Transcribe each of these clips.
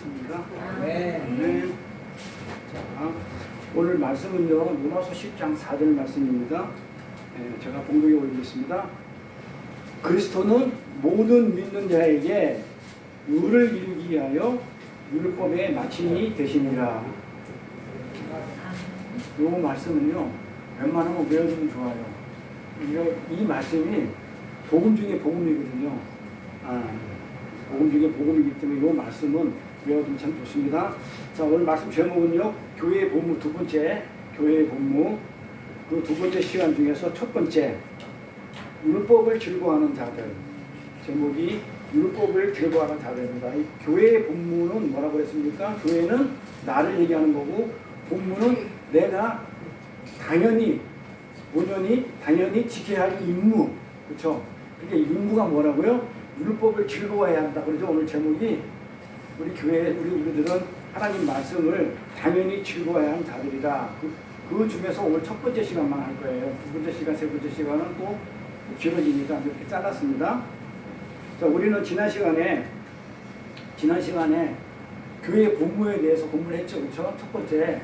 하겠습니다. 네. 네. 자, 오늘 말씀은요, 로마서 10장 4절 말씀입니다. 제가 봉독해 올리겠습니다. 그리스도는 모든 믿는 자에게 의를 이루기 위하여 율법의 마침이 되시니라. 이 말씀은요, 웬만하면 외워두면 좋아요. 이 말씀이 복음 중에 복음이거든요. 복음 중에 복음이기 때문에 이 말씀은 외워두면 참 좋습니다. 자, 오늘 말씀 제목은요, 교회의 본무 두 번째, 교회의 본무. 그 두 번째 시간 중에서 첫 번째, 율법을 즐거워하는 자들. 제목이 율법을 즐거워하는 자들입니다. 이 교회의 본무는 뭐라고 그랬습니까? 교회는 나를 얘기하는 거고, 본무는 내가 당연히 지켜야 할 임무. 그렇죠? 그게 임무가 뭐라고요? 율법을 즐거워해야 한다. 그러죠? 오늘 제목이 우리 교회, 우리들은 하나님 말씀을 당연히 즐거워해야 하는 자들이다. 그 중에서 오늘 첫 번째 시간만 할 거예요. 두 번째 시간, 세 번째 시간은 또 길어지니까 이렇게 잘랐습니다. 자, 우리는 지난 시간에 교회 본무에 대해서 공부를 했죠. 그렇죠? 첫 번째,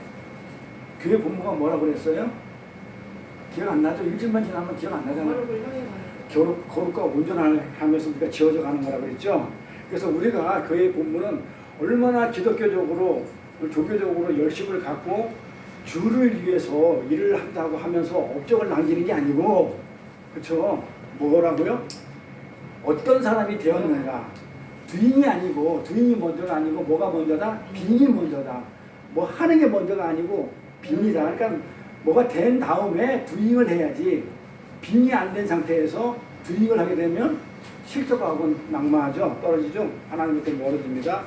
교회 본무가 뭐라고 그랬어요? 기억 안 나죠? 일주일만 지나면 기억 안 나잖아요. 거룩과 온전을 하면서 우리가 지어져 가는 거라고 그랬죠. 그래서 우리가 교회 본무는 얼마나 기독교적으로, 종교적으로 열심을 갖고 주를 위해서 일을 한다고 하면서 업적을 남기는 게 아니고, 그렇죠? 뭐라고요? 어떤 사람이 되었는가? doing이 아니고, doing이 먼저가 아니고, 뭐가 먼저다? being이 먼저다. 뭐 하는 게 먼저가 아니고 being이다. 그러니까 뭐가 된 다음에 doing을 해야지, being이 안 된 상태에서 doing을 하게 되면 실족하고 낙마하죠. 떨어지죠. 하나님께 멀어집니다.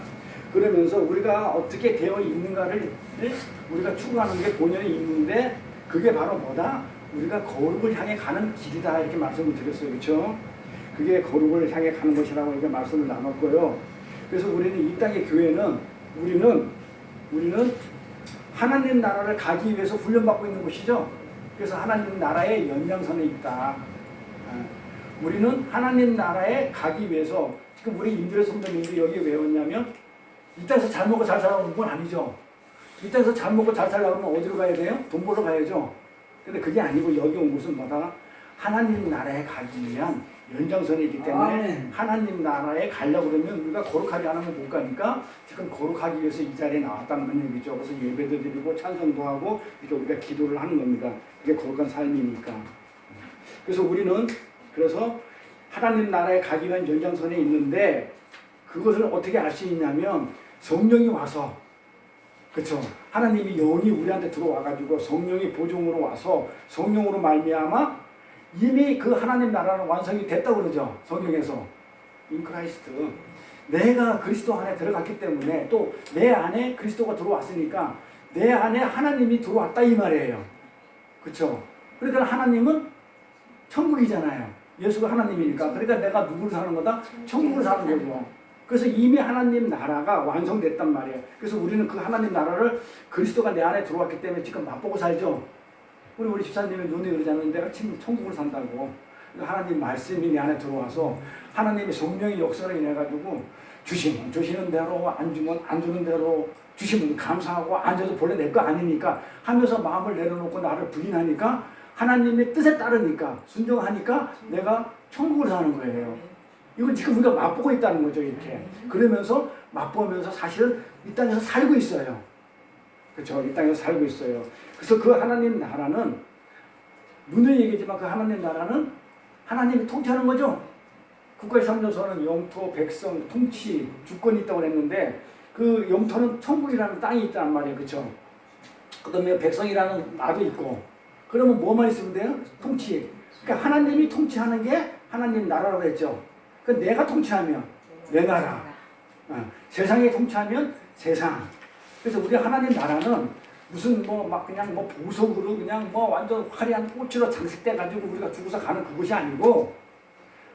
그러면서 우리가 어떻게 되어 있는가를 우리가 추구하는 게 본연의 임무인데, 그게 바로 뭐다? 우리가 거룩을 향해 가는 길이다. 이렇게 말씀을 드렸어요. 그렇죠? 그게 거룩을 향해 가는 것이라고 이렇게 말씀을 나눴고요. 그래서 우리는 이 땅의 교회는 우리는 하나님 나라를 가기 위해서 훈련받고 있는 곳이죠. 그래서 하나님 나라의 연장선에 있다. 우리는 하나님 나라에 가기 위해서, 지금 우리 인들의 선배님들이 여기 왜 왔냐면, 이 땅에서 잘 먹고 잘 살아오는 건 아니죠. 이 땅에서 잘 먹고 잘 살려면 어디로 가야 돼요? 돈 벌러 가야죠. 근데 그게 아니고 여기 온 곳은 뭐다? 하나님 나라에 가기 위한 연장선에 있기 때문에 하나님 나라에 가려고 그러면 우리가 거룩하지 않으면 못 가니까 지금 거룩하기 위해서 이 자리에 나왔다는 얘기죠. 그래서 예배도 드리고 찬송도 하고 이렇게 우리가 기도를 하는 겁니다. 그게 거룩한 삶이니까. 그래서 우리는 하나님 나라에 가기 위한 연장선에 있는데, 그것을 어떻게 알 수 있냐면 성령이 와서, 그렇죠? 하나님이 영이 우리한테 들어와가지고 성령이 보증으로 와서 성령으로 말미암아 이미 그 하나님 나라는 완성이 됐다고 그러죠. 성경에서 in Christ, 내가 그리스도 안에 들어갔기 때문에, 또 내 안에 그리스도가 들어왔으니까 내 안에 하나님이 들어왔다 이 말이에요. 그렇죠? 그러니까 하나님은 천국이잖아요. 예수가 하나님이니까. 그러니까 내가 누구를 사는 거다? 천국을 사는 거죠. 그래서 이미 하나님 나라가 완성됐단 말이에요. 그래서 우리는 그 하나님 나라를, 그리스도가 내 안에 들어왔기 때문에 지금 맛보고 살죠. 우리 집사님이 눈이 그러잖아요. 내가 지금 천국을 산다고. 그러니까 하나님 말씀이 내 안에 들어와서 하나님의 성령의 역사를 인해가지고 주시면 주시는 대로, 안 주면 안 주는 대로, 주시면 감사하고, 안 줘도 본래 내 거 아니니까 하면서 마음을 내려놓고 나를 부인하니까, 하나님의 뜻에 따르니까, 순종하니까 내가 천국을 사는 거예요. 이건 지금 우리가 맛보고 있다는 거죠. 이렇게 그러면서 맛보면서 사실은 이 땅에서 살고 있어요. 그렇죠? 이 땅에서 살고 있어요. 그래서 그 하나님 나라는, 눈에 얘기지만 그 하나님 나라는 하나님이 통치하는 거죠. 국가의 3조서는 영토, 백성, 통치, 주권이 있다고 했는데, 그 영토는 천국이라는 땅이 있단 말이에요. 그렇죠? 그 다음에 백성이라는 나도 있고, 그러면 뭐만 있으면 돼요? 통치. 그러니까 하나님이 통치하는 게 하나님 나라라고 했죠. 그 내가 통치하면 내 나라, 세상이 통치하면 세상. 그래서 우리 하나님 나라는 무슨 그냥 보석으로 그냥 완전 화려한 꽃으로 장식돼 가지고 우리가 죽어서 가는 그것이 아니고,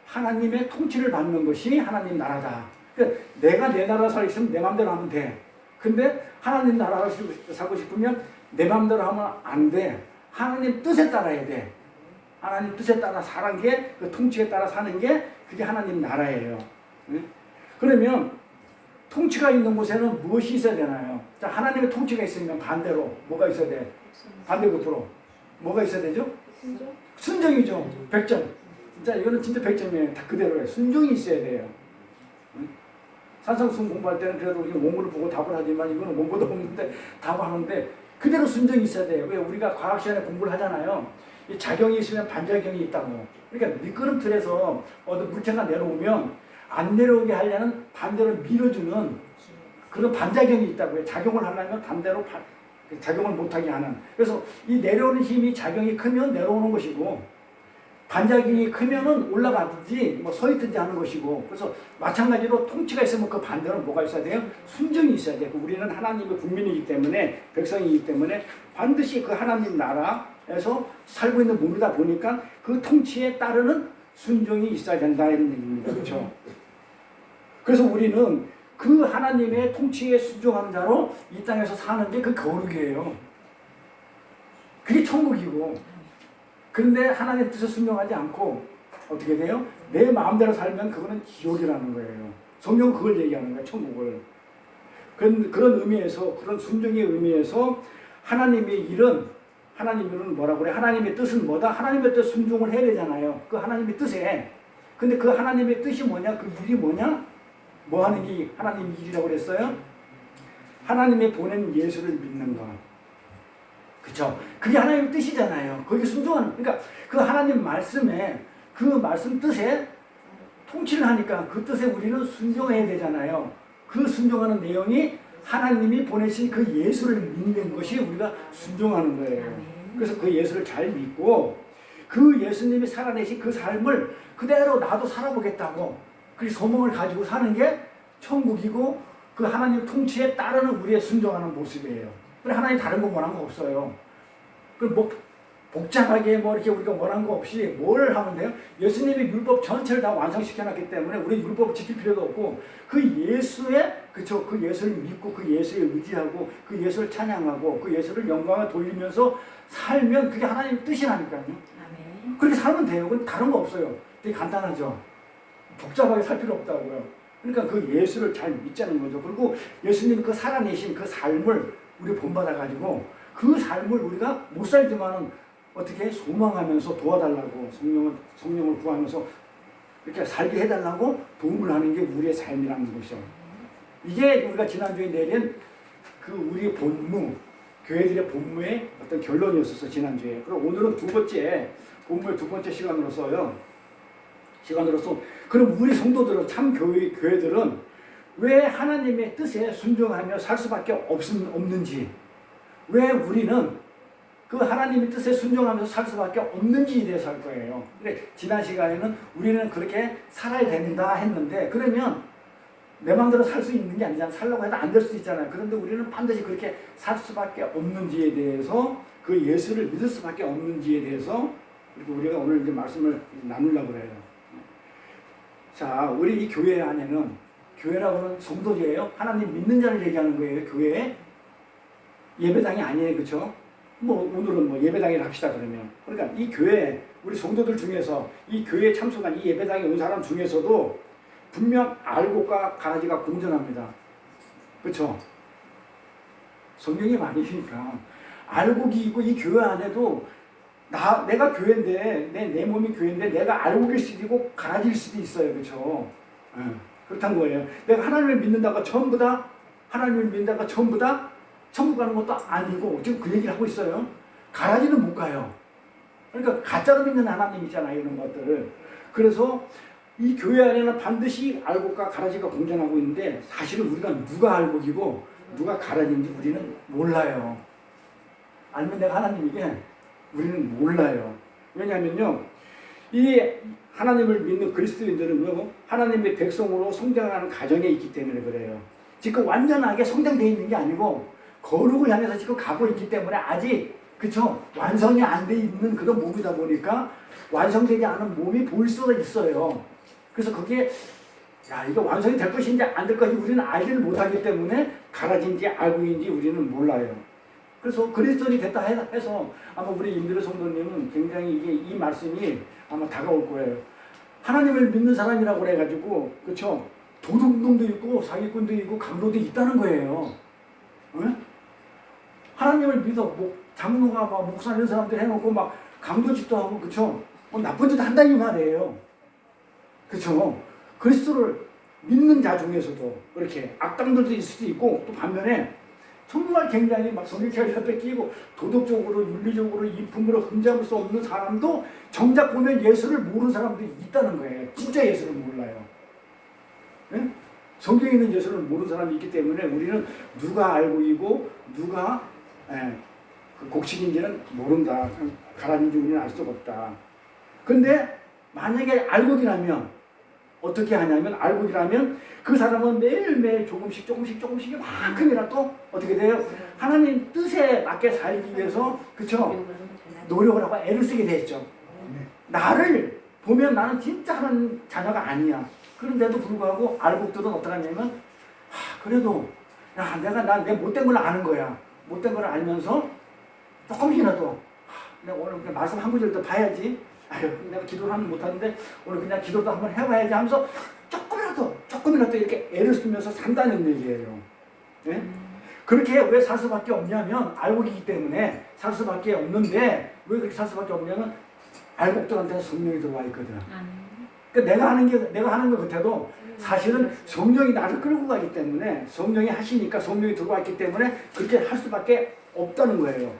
하나님의 통치를 받는 것이 하나님 나라다. 그러니까 내가 내 나라 살고 있으면 내 마음대로 하면 돼. 근데 하나님 나라를 살고 싶으면 내 마음대로 하면 안 돼. 하나님 뜻에 따라야 돼. 하나님 뜻에 따라 사는 게, 그 통치에 따라 사는 게, 그게 하나님 나라예요. 그러면 통치가 있는 곳에는 무엇이 있어야 되나요? 자, 하나님의 통치가 있으면 반대로 뭐가 있어야 돼? 반대급부로 뭐가 있어야 되죠? 순종이죠. 100점. 진짜 이거는 진짜 100점이에요. 다 그대로예요. 순종이 있어야 돼요. 산상수훈 공부할 때는 그래도 우리 원문을 보고 답을 하지만 이거는 원고도 없는데 답을 하는데 그대로 순종이 있어야 돼요. 왜 우리가 과학 시간에 공부를 하잖아요. 이 작용이 있으면 반작용이 있다고. 그러니까 미끄럼틀에서 어떤 물체가 내려오면 안 내려오게 하려는 반대로 밀어주는 그런 반작용이 있다고요. 작용을 하려면 반대로 작용을 못하게 하는. 그래서 이 내려오는 힘이 작용이 크면 내려오는 것이고 반작용이 크면은 올라가든지 뭐 서 있든지 하는 것이고. 그래서 마찬가지로 통치가 있으면 그 반대로 뭐가 있어야 돼요? 순종이 있어야 돼요. 우리는 하나님의 국민이기 때문에 백성이기 때문에 반드시 그 하나님 나라에서 살고 있는 몸이다 보니까 그 통치에 따르는 순종이 있어야 된다 이런 얘기입니다. 그렇죠? 그래서 우리는 그 하나님의 통치에 순종하는 자로 이 땅에서 사는 게 그 거룩이에요. 그게 천국이고. 그런데 하나님 뜻에 순종하지 않고 어떻게 돼요? 내 마음대로 살면 그거는 지옥이라는 거예요. 성경은 그걸 얘기하는 거예요. 천국을. 그런 의미에서, 그런 순종의 의미에서 하나님의 일은, 하나님의 일은 뭐라고 그래? 하나님의 뜻은 뭐다? 하나님의 뜻 순종을 해야 되잖아요. 그 하나님의 뜻에. 근데 그 하나님의 뜻이 뭐냐? 그 일이 뭐냐? 뭐 하는 게 하나님의 일이라고 그랬어요? 하나님의 보낸 예수를 믿는 것. 그쵸? 그게 하나님의 뜻이잖아요. 거기에 순종하는, 그러니까 그 하나님 말씀에, 그 말씀 뜻에 통치를 하니까 그 뜻에 우리는 순종해야 되잖아요. 그 순종하는 내용이 하나님이 보내신 그 예수를 믿는 것이 우리가 순종하는 거예요. 그래서 그 예수를 잘 믿고 그 예수님이 살아내신 그 삶을 그대로 나도 살아보겠다고 그 소망을 가지고 사는 게 천국이고 그 하나님 통치에 따르는 우리의 순종하는 모습이에요. 그래 하나님 다른 거 원한 거 없어요. 그 뭐 복잡하게 뭐 이렇게 우리가 원한 거 없이 뭘 하면 돼요? 예수님이 율법 전체를 다 완성시켜놨기 때문에 우리 율법을 지킬 필요도 없고 그 예수의 그쵸 그 예수를 믿고 그 예수에 의지하고 그 예수를 찬양하고 그 예수를 영광을 돌리면서 살면 그게 하나님 뜻이라니까요. 아멘. 그렇게 살면 돼요. 그건 다른 거 없어요. 되게 간단하죠. 복잡하게 살 필요 없다고요. 그러니까 그 예수를 잘 믿자는 거죠. 그리고 예수님이 그 살아내신 그 삶을 우리 본받아가지고 그 삶을 우리가 못 살지만은 어떻게 소망하면서 도와달라고 성령을 구하면서 이렇게 살게 해달라고 도움을 하는 게 우리의 삶이라는 것이죠. 이게 우리가 지난주에 내린 그 우리의 본무, 교회들의 본무의 어떤 결론이었었어 지난주에. 그럼 오늘은 본무의 두 번째 시간으로서 그럼 우리 성도들은 참 교회들은 왜 하나님의 뜻에 순종하며 살 수밖에 없는지, 왜 우리는 그 하나님의 뜻에 순종하면서 살 수밖에 없는지에 대해서 할 거예요. 근데 지난 시간에는 우리는 그렇게 살아야 된다 했는데 그러면 내 마음대로 살 수 있는 게 아니잖아. 살려고 해도 안 될 수도 있잖아요. 그런데 우리는 반드시 그렇게 살 수밖에 없는지에 대해서 그 예수를 믿을 수밖에 없는지에 대해서 이렇게 우리가 오늘 이제 말씀을 나누려고 그래요. 자, 우리 이 교회 안에는 교회라고 하는 성도제예요. 하나님 믿는 자를 얘기하는 거예요. 교회에 예배당이 아니에요. 그렇죠? 뭐 오늘은 뭐 예배당에 합시다 그러면. 그러니까 이 교회 우리 성도들 중에서 이 교회에 참석한 이 예배당에 온 사람 중에서도 분명 알곡과 가라지가 공존합니다. 그렇죠? 성경이 말이니까 알곡이 있고 이 교회 안에도 내가 교회인데 내 몸이 교회인데 내가 알곡일 수도 있고 가라지일 수도 있어요. 그렇죠? 그렇단 거예요. 내가 하나님을 믿는다가 전부 다 하나님을 믿는다가 전부 다 천국 가는 것도 아니고 지금 그 얘기를 하고 있어요. 가라지는 못 가요. 그러니까 가짜로 믿는 하나님이잖아요. 이런 것들을. 그래서 이 교회 안에는 반드시 알곡과 가라지가 공존하고 있는데 사실은 우리가 누가 알곡이고 누가 가라지인지 우리는 몰라요. 알면 내가 하나님이게 우리는 몰라요. 왜냐하면요. 이 하나님을 믿는 그리스도인들은요. 하나님의 백성으로 성장하는 가정에 있기 때문에 그래요. 지금 완전하게 성장되어 있는 게 아니고 거룩을 향해서 지금 가고 있기 때문에 아직 그쵸? 완성이 안 돼 있는 그런 몸이다 보니까 완성되지 않은 몸이 보일 수가 있어요. 그래서 그게 이거 완성이 될 것인지 안 될 것인지 우리는 알지를 못하기 때문에 가라진지 알고인지 우리는 몰라요. 그래서 그리스도인이 됐다 해서 아마 우리 임대료 성도님은 굉장히 이 말씀이 아마 다가올 거예요. 하나님을 믿는 사람이라고 그래가지고 그쵸? 도둑놈도 있고 사기꾼도 있고 강도도 있다는 거예요. 응? 하나님을 믿어 장로가 막 목사 이런 사람들 해놓고 막 강도짓도 하고 그쵸? 나쁜 짓 한다 이 말이에요. 그쵸? 그리스도를 믿는 자 중에서도 그렇게 악당들도 있을 수도 있고 또 반면에 정말 굉장히 막 성경책을 뺏기고 도덕적으로 윤리적으로 이품으로 흠잡을 수 없는 사람도 정작 보면 예수를 모르는 사람들이 있다는 거예요. 진짜 예수를 몰라요. 네? 성경에 있는 예수를 모르는 사람이 있기 때문에 우리는 누가 알고 있고 누가 그 곡식인지는 모른다. 가라앉은지 우리는 알 수가 없다. 근데 만약에 알고기라면 어떻게 하냐면 알고기라면 그 사람은 매일매일 조금씩 이만큼이라도 어떻게 돼요? 하나님 뜻에 맞게 살기 위해서 그쵸? 노력을 하고 애를 쓰게 됐죠. 나를 보면 나는 진짜 하나님 자녀가 아니야. 그런데도 불구하고 알곡들은 어떡하냐면 그래도 야 내가 내 못된 걸 아는 거야. 못된 걸 알면서 조금이라도 내가 오늘 그냥 말씀 한 구절도 봐야지. 아유 내가 기도를 하면 못하는데 오늘 그냥 기도도 한번 해봐야지 하면서 조금이라도 이렇게 애를 쓰면서 산다는 얘기예요. 네? 그렇게 왜 살 수밖에 없냐면 알곡이기 때문에 살 수밖에 없는데 왜 그렇게 살 수밖에 없냐면 알곡들한테는 성령이 들어와 있거든. 그러니까 내가 하는 것 같아도 사실은 성령이 나를 끌고 가기 때문에 성령이 하시니까 성령이 들어와 있기 때문에 그렇게 할 수밖에 없다는 거예요.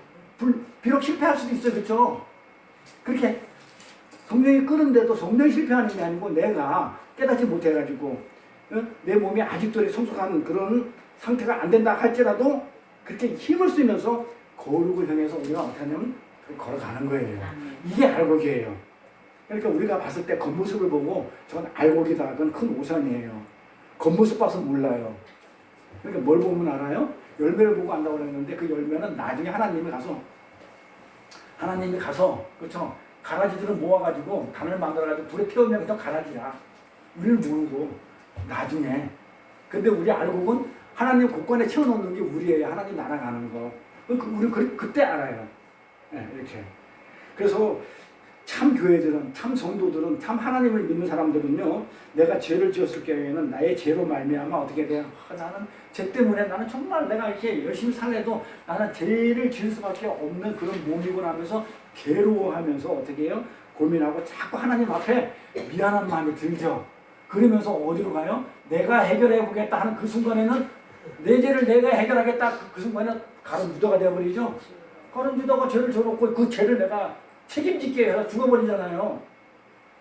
비록 실패할 수도 있어요. 그렇죠? 그렇게 성령이 끄는데도 성령이 실패하는 게 아니고 내가 깨닫지 못해가지고 내 몸이 아직도 성숙한 그런 상태가 안 된다 할지라도 그렇게 힘을 쓰면서 거룩을 향해서 우리가 어떻게 하냐면 걸어가는 거예요. 이게 알곡이에요. 그러니까 우리가 봤을 때 겉모습을 보고 저건 알곡이다. 그건 큰 오산이에요. 겉모습 봐서 몰라요. 그러니까 뭘 보면 알아요? 열매를 보고 안다고 그랬는데 그 열매는 나중에 하나님이 가서 그렇죠? 가라지들을 모아가지고 단을 만들어가지고 불에 태우면 그냥 가라지야. 우리를 모르고 나중에. 근데 우리 알곡은 하나님 곳간에 채워놓는 게 우리예요. 하나님 날아가는 거. 우리 그때 알아요. 네, 이렇게. 그래서 참 교회들은, 참 성도들은, 참 하나님을 믿는 사람들은요, 내가 죄를 지었을 경우에는 나의 죄로 말미암아 어떻게 돼요? 나는 죄 때문에 나는 정말 내가 이렇게 열심히 살래도 나는 죄를 지을 수밖에 없는 그런 몸이고 하면서 괴로워하면서 어떻게 해요? 고민하고 자꾸 하나님 앞에 미안한 마음이 들죠. 그러면서 어디로 가요? 내가 해결해 보겠다 하는 그 순간에는 내 죄를 내가 해결하겠다 그 순간에는 가론 유다가 되어버리죠. 가론 유다가 죄를 져놓고 그 죄를 내가 책임질게 해서 죽어버리잖아요.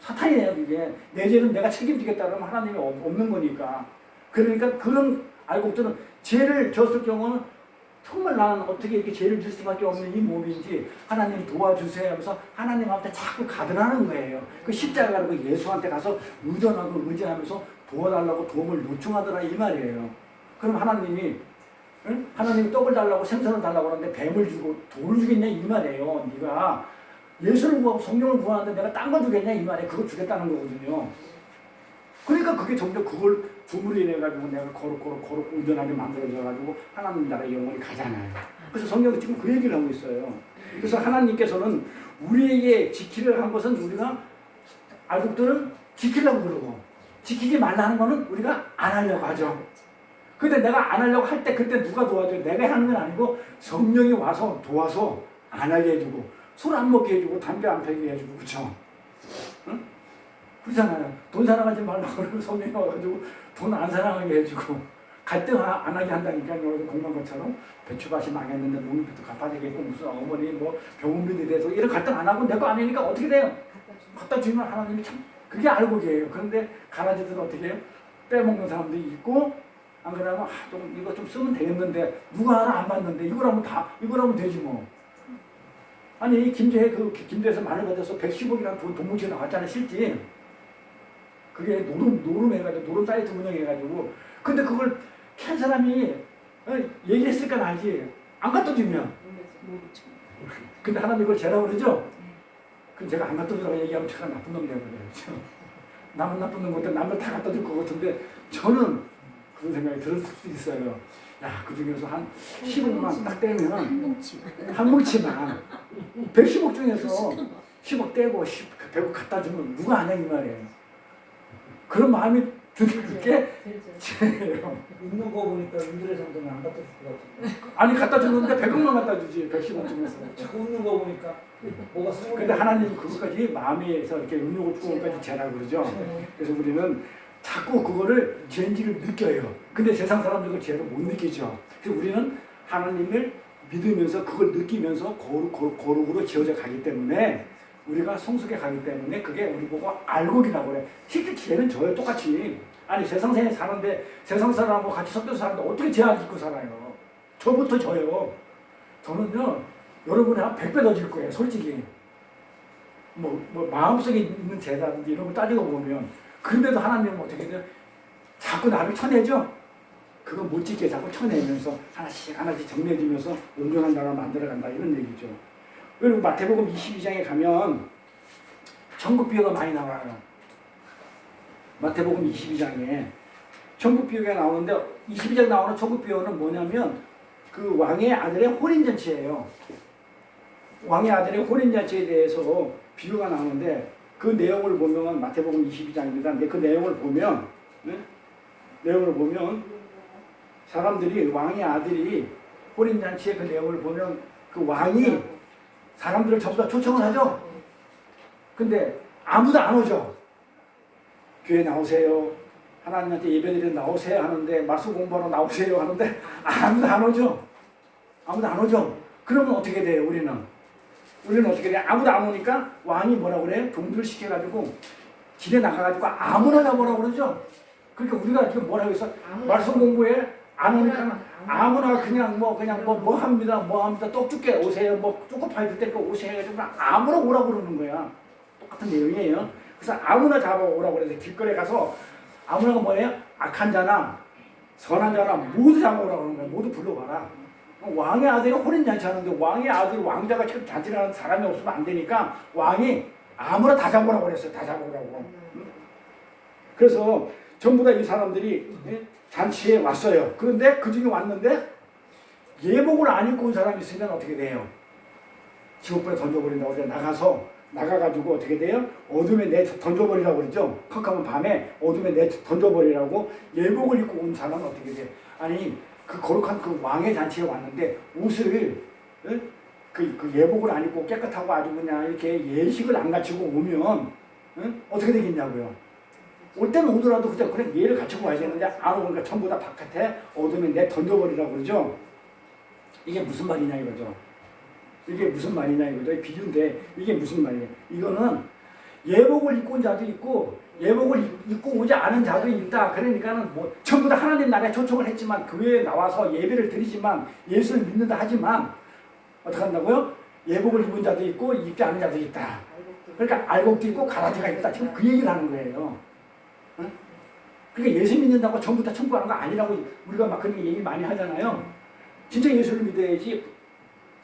사탄이에요 그게. 내 죄는 내가 책임지겠다 그러면 하나님이 없는 거니까. 그러니까 그런 알곡들은 죄를 졌을 경우는 정말 나는 어떻게 이렇게 죄를 질 수밖에 없는 이 몸인지 하나님 도와주세요 하면서 하나님한테 자꾸 가드라는 거예요. 그 십자가로 그 예수한테 가서 의존하고 의지하면서 도와달라고 도움을 요청하더라 이 말이에요. 그럼 하나님이 응? 하나님이 떡을 달라고 생선을 달라고 하는데 뱀을 주고 돌을 주겠냐 이 말이에요. 네가 예수를 구하고 성령을 구하는데 내가 딴 거 주겠냐 이 말이에요. 그거 주겠다는 거거든요. 그러니까 그게 점점 그걸 주물이 인해가지고 내가 거룩 온전하게 만들어져가지고 하나님 나라의 영혼이 가잖아요. 그래서 성경은 지금 그 얘기를 하고 있어요. 그래서 하나님께서는 우리에게 지키려 한 것은 우리가 알곡들은 지키려고 그러고 지키지 말라는 거는 우리가 안 하려고 하죠. 근데 내가 안 하려고 할 때 그때 누가 도와줘요? 내가 하는 건 아니고 성령이 와서 도와서 안 하게 해주고 술 안 먹게 해주고 담배 안 피게 해주고 그쵸? 응? 그렇잖아요. 돈 사랑하지 말라고 그러고 성령이 와가지고 돈 안 사랑하게 해주고 갈등 안 하게 한다니까요. 공부한 것처럼 배추밭이 망했는데 농민부터 갚아야겠고 무슨 어머니 뭐 병원비도 돼서 이런 갈등 안 하고 내 거 아니니까 어떻게 돼요? 갖다 주면 하나님이 참 그게 알곡이에요. 그런데 가라지들은 어떻게 해요? 빼먹는 사람들이 있고 안 그러면 좀 이거 좀 쓰면 되겠는데 누가 하나 안 받는데 이거라면 되지 뭐. 아니 김제에서 마늘 가져서 110억이라는 돈 뭉쳐 나왔잖아요 실지. 그게 노름 해가지고 노름 사이트 운영해가지고 근데 그걸 캔 사람이 얘기했으니까 알지 안 갖다 주면 근데 하나님 이걸 죄라고 그러죠? 그럼 제가 안 갖다 주라고 얘기하면 제가 나쁜 놈 되거든요. 남은 나쁜 놈 같은데 남들 다 갖다 줄 것 같은데 저는 그런 생각이 들었을 수도 있어요. 야, 그 중에서 한 10억만 딱 떼면 한 뭉치만 110억 중에서 10억 떼고 100억 갖다 주면 누가 아냐 이 말이에요. 그런 마음이 드럽게 죄예요. 웃는 거 보니까 윤들의 성도는 안 갖다 줄 것 같은데. 아니 갖다 주는데 100억만 갖다 주지 115점에서. 자꾸 웃는 거 보니까 뭐가 스물. 근데 하나님 그것까지 마음에서 이렇게 음욕을 품고까지 죄라 그러죠. 그래서 우리는 자꾸 그거를 죄인지를 느껴요. 근데 세상 사람들은 죄를 못 느끼죠. 그래서 우리는 하나님을 믿으면서 그걸 느끼면서 거룩으로 지어져 가기 때문에 우리가 성숙해 가기 때문에 그게 우리 보고 알곡이라고 그래. 실제 죄는 져요 똑같이. 아니 세상에 사는데 세상 사람하고 같이 섞여서 사는데 어떻게 죄 안 짓고 살아요. 저부터 져요. 저는요 여러분이 한 100배 더 질 거예요 솔직히. 뭐 마음속에 있는 죄라든지 이런 걸 따지고 보면 그런데도 하나님은 어떻게 돼요? 자꾸 나를 쳐내죠. 그거 못 짓게 자꾸 쳐내면서 하나씩 정리해주면서 온전한 나라 만들어간다 이런 얘기죠. 그리고 마태복음 22장에 가면 천국 비유가 많이 나와요. 마태복음 22장에 천국 비유가 나오는데 22장 나오는 천국 비유는 뭐냐면 그 왕의 아들의 혼인잔치예요. 왕의 아들의 혼인잔치에 대해서 비유가 나오는데 그 내용을 보면 마태복음 22장입니다. 근데 그 내용을 보면 사람들이 왕의 아들이 혼인잔치의 그 내용을 보면 그 왕이 사람들을 전부 다 초청을 하죠. 근데 아무도 안 오죠. 교회 나오세요. 하나님한테 예배드리러 나오세요 하는데 말씀 공부하러 나오세요 하는데 아무도 안 오죠. 아무도 안 오죠. 그러면 어떻게 돼요? 우리는 어떻게 돼요? 아무도 안 오니까 왕이 뭐라고 그래요? 종들을 시켜가지고 길에 나가가지고 아무나 잡으라고 그러죠. 그러니까 우리가 지금 뭐라고 해서 말씀 공부에 안 오니까 아무나 그냥 뭐 합니다. 떡 줄게 오세요. 뭐 초코파이 줄 테니까 오세요 해가지고 아무나 오라고 그러는 거야. 똑같은 내용이에요. 그래서 아무나 잡아오라고 그래서 길거리에 가서 아무나가 뭐예요? 악한 자나 선한 자나 모두 잡아오라고 그러는 거야. 모두 불러와라. 왕의 아들이 혼인잔치 하는데 왕의 아들 왕자가 지금 잔치를 하는 사람이 없으면 안 되니까 왕이 아무나 다 잡아오라고 그랬어요. 다 잡아오라고. 그래서 전부 다 이 사람들이 잔치에 왔어요. 그런데 그 중에 왔는데 예복을 안 입고 온 사람이 있으면 어떻게 돼요? 지옥불에 던져버린다고 그래. 나가가지고 어떻게 돼요? 어둠에 내 던져버리라고 그러죠. 컴컴한 밤에 어둠에 내 던져버리라고 예복을 입고 온 사람은 어떻게 돼요? 아니 그 거룩한 그 왕의 잔치에 왔는데 옷을 그 예복을 안 입고 깨끗하고 아주 그냥 이렇게 예식을 안 갖추고 오면 어떻게 되겠냐고요. 올 때는 오더라도 그래 예를 갖추고 와야 되는데 안 오니까 전부 다 바깥에 어둠에 내 던져버리라고 그러죠. 이게 무슨 말이냐 이거죠. 이게 무슨 말이냐 이거죠. 비유인데 이게 무슨 말이냐. 이거는 예복을 입고 온 자도 있고 예복을 입고 오지 않은 자도 있다. 그러니까는 뭐 전부 다 하나님 나라에 초청을 했지만 교회에 나와서 예배를 드리지만 예수를 믿는다 하지만 어떻게 한다고요? 예복을 입은 자도 있고 입지 않은 자도 있다. 그러니까 알곡도 있고 가라지가 있다. 지금 그 얘기를 하는 거예요. 응? 그러니까 예수 믿는다고 전부 다 천국 가는 거 아니라고 우리가 막 그런 얘기 많이 하잖아요. 진짜 예수를 믿어야지.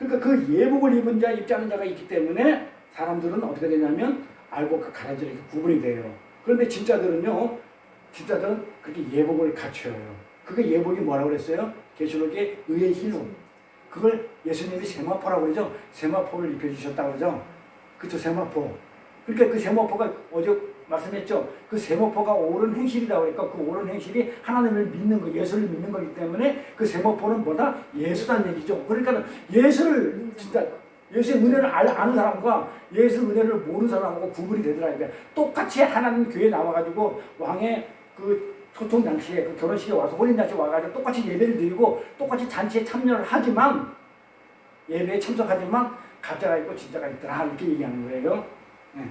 그러니까 그 예복을 입은 자, 입지 않은 자가 있기 때문에 사람들은 어떻게 되냐면 알고 그 가라지를 이렇게 구분이 돼요. 그런데 진짜들은 그렇게 예복을 갖춰요. 그게 예복이 뭐라고 그랬어요? 계시록에 의의 흰옷. 그걸 예수님이 세마포라고 그러죠. 세마포를 입혀주셨다고 그러죠. 그쵸, 세마포. 그러니까 그 세마포가 어제 말씀했죠. 그 세마포가 옳은 행실이라고 하니까 그 옳은 행실이 하나님을 믿는 거, 예수를 믿는 거기 때문에 그 세마포는 뭐다? 예수란 얘기죠. 그러니까 예수를 진짜 예수의 은혜를 아는 사람과 예수 은혜를 모르는 사람하고 구분이 되더라고요. 똑같이 하나님 교회에 나와가지고 왕의 그 소통 장치에 그 결혼식에 와서 혼인 잔치에 와가지고 똑같이 예배를 드리고 똑같이 잔치에 참여를 하지만 예배에 참석하지만 가짜가 있고 진짜가 있더라 이렇게 얘기하는 거예요. 네.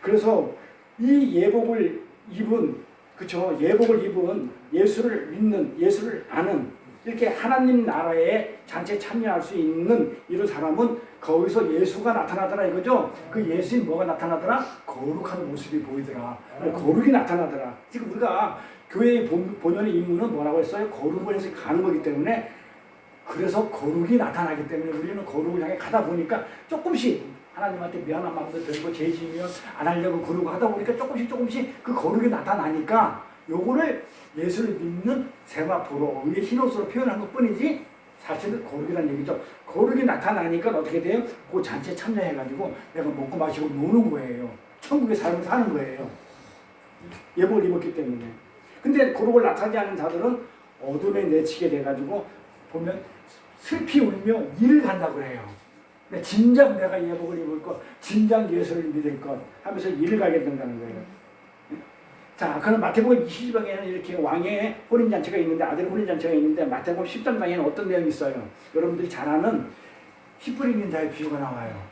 그래서 이 예복을 입은 예복을 입은 예수를 믿는 예수를 아는 이렇게 하나님 나라의 잔치에 참여할 수 있는 이런 사람은 거기서 예수가 나타나더라 이거죠. 그 예수님 뭐가 나타나더라? 거룩한 모습이 보이더라. 거룩이 나타나더라. 지금 우리가 교회의 본연의 임무는 뭐라고 했어요? 거룩을 해서 가는 거기 때문에 그래서 거룩이 나타나기 때문에 우리는 거룩을 향해 가다 보니까 조금씩 하나님한테 미안한 마음도 들고 죄 지으면 안 하려고 그러고 하다 보니까 조금씩 그 거룩이 나타나니까 요거를 예수를 믿는 세마포로 의의 흰옷으로 표현한 것 뿐이지 사실은 거룩이라는 얘기죠. 거룩이 나타나니까 어떻게 돼요? 그 잔치에 참여해가지고 내가 먹고 마시고 노는 거예요. 천국의 삶을 사는 거예요. 예복을 입었기 때문에. 근데 그걸 나타나지 않는 자들은 어둠에 내치게 돼가지고 보면 슬피 울며 이를 간다고 그래요. 근데 진작 내가 예복을 입을 것, 진작 예수를 믿을 것 하면서 이를 가게 된다는 거예요. 자, 그럼 마태복음 22장에는 이렇게 왕의 혼인잔치가 있는데, 아들의 혼인잔치가 있는데, 마태복음 13장에는 어떤 내용이 있어요? 여러분들이 잘 아는 씨 뿌리는 자의 비유가 나와요.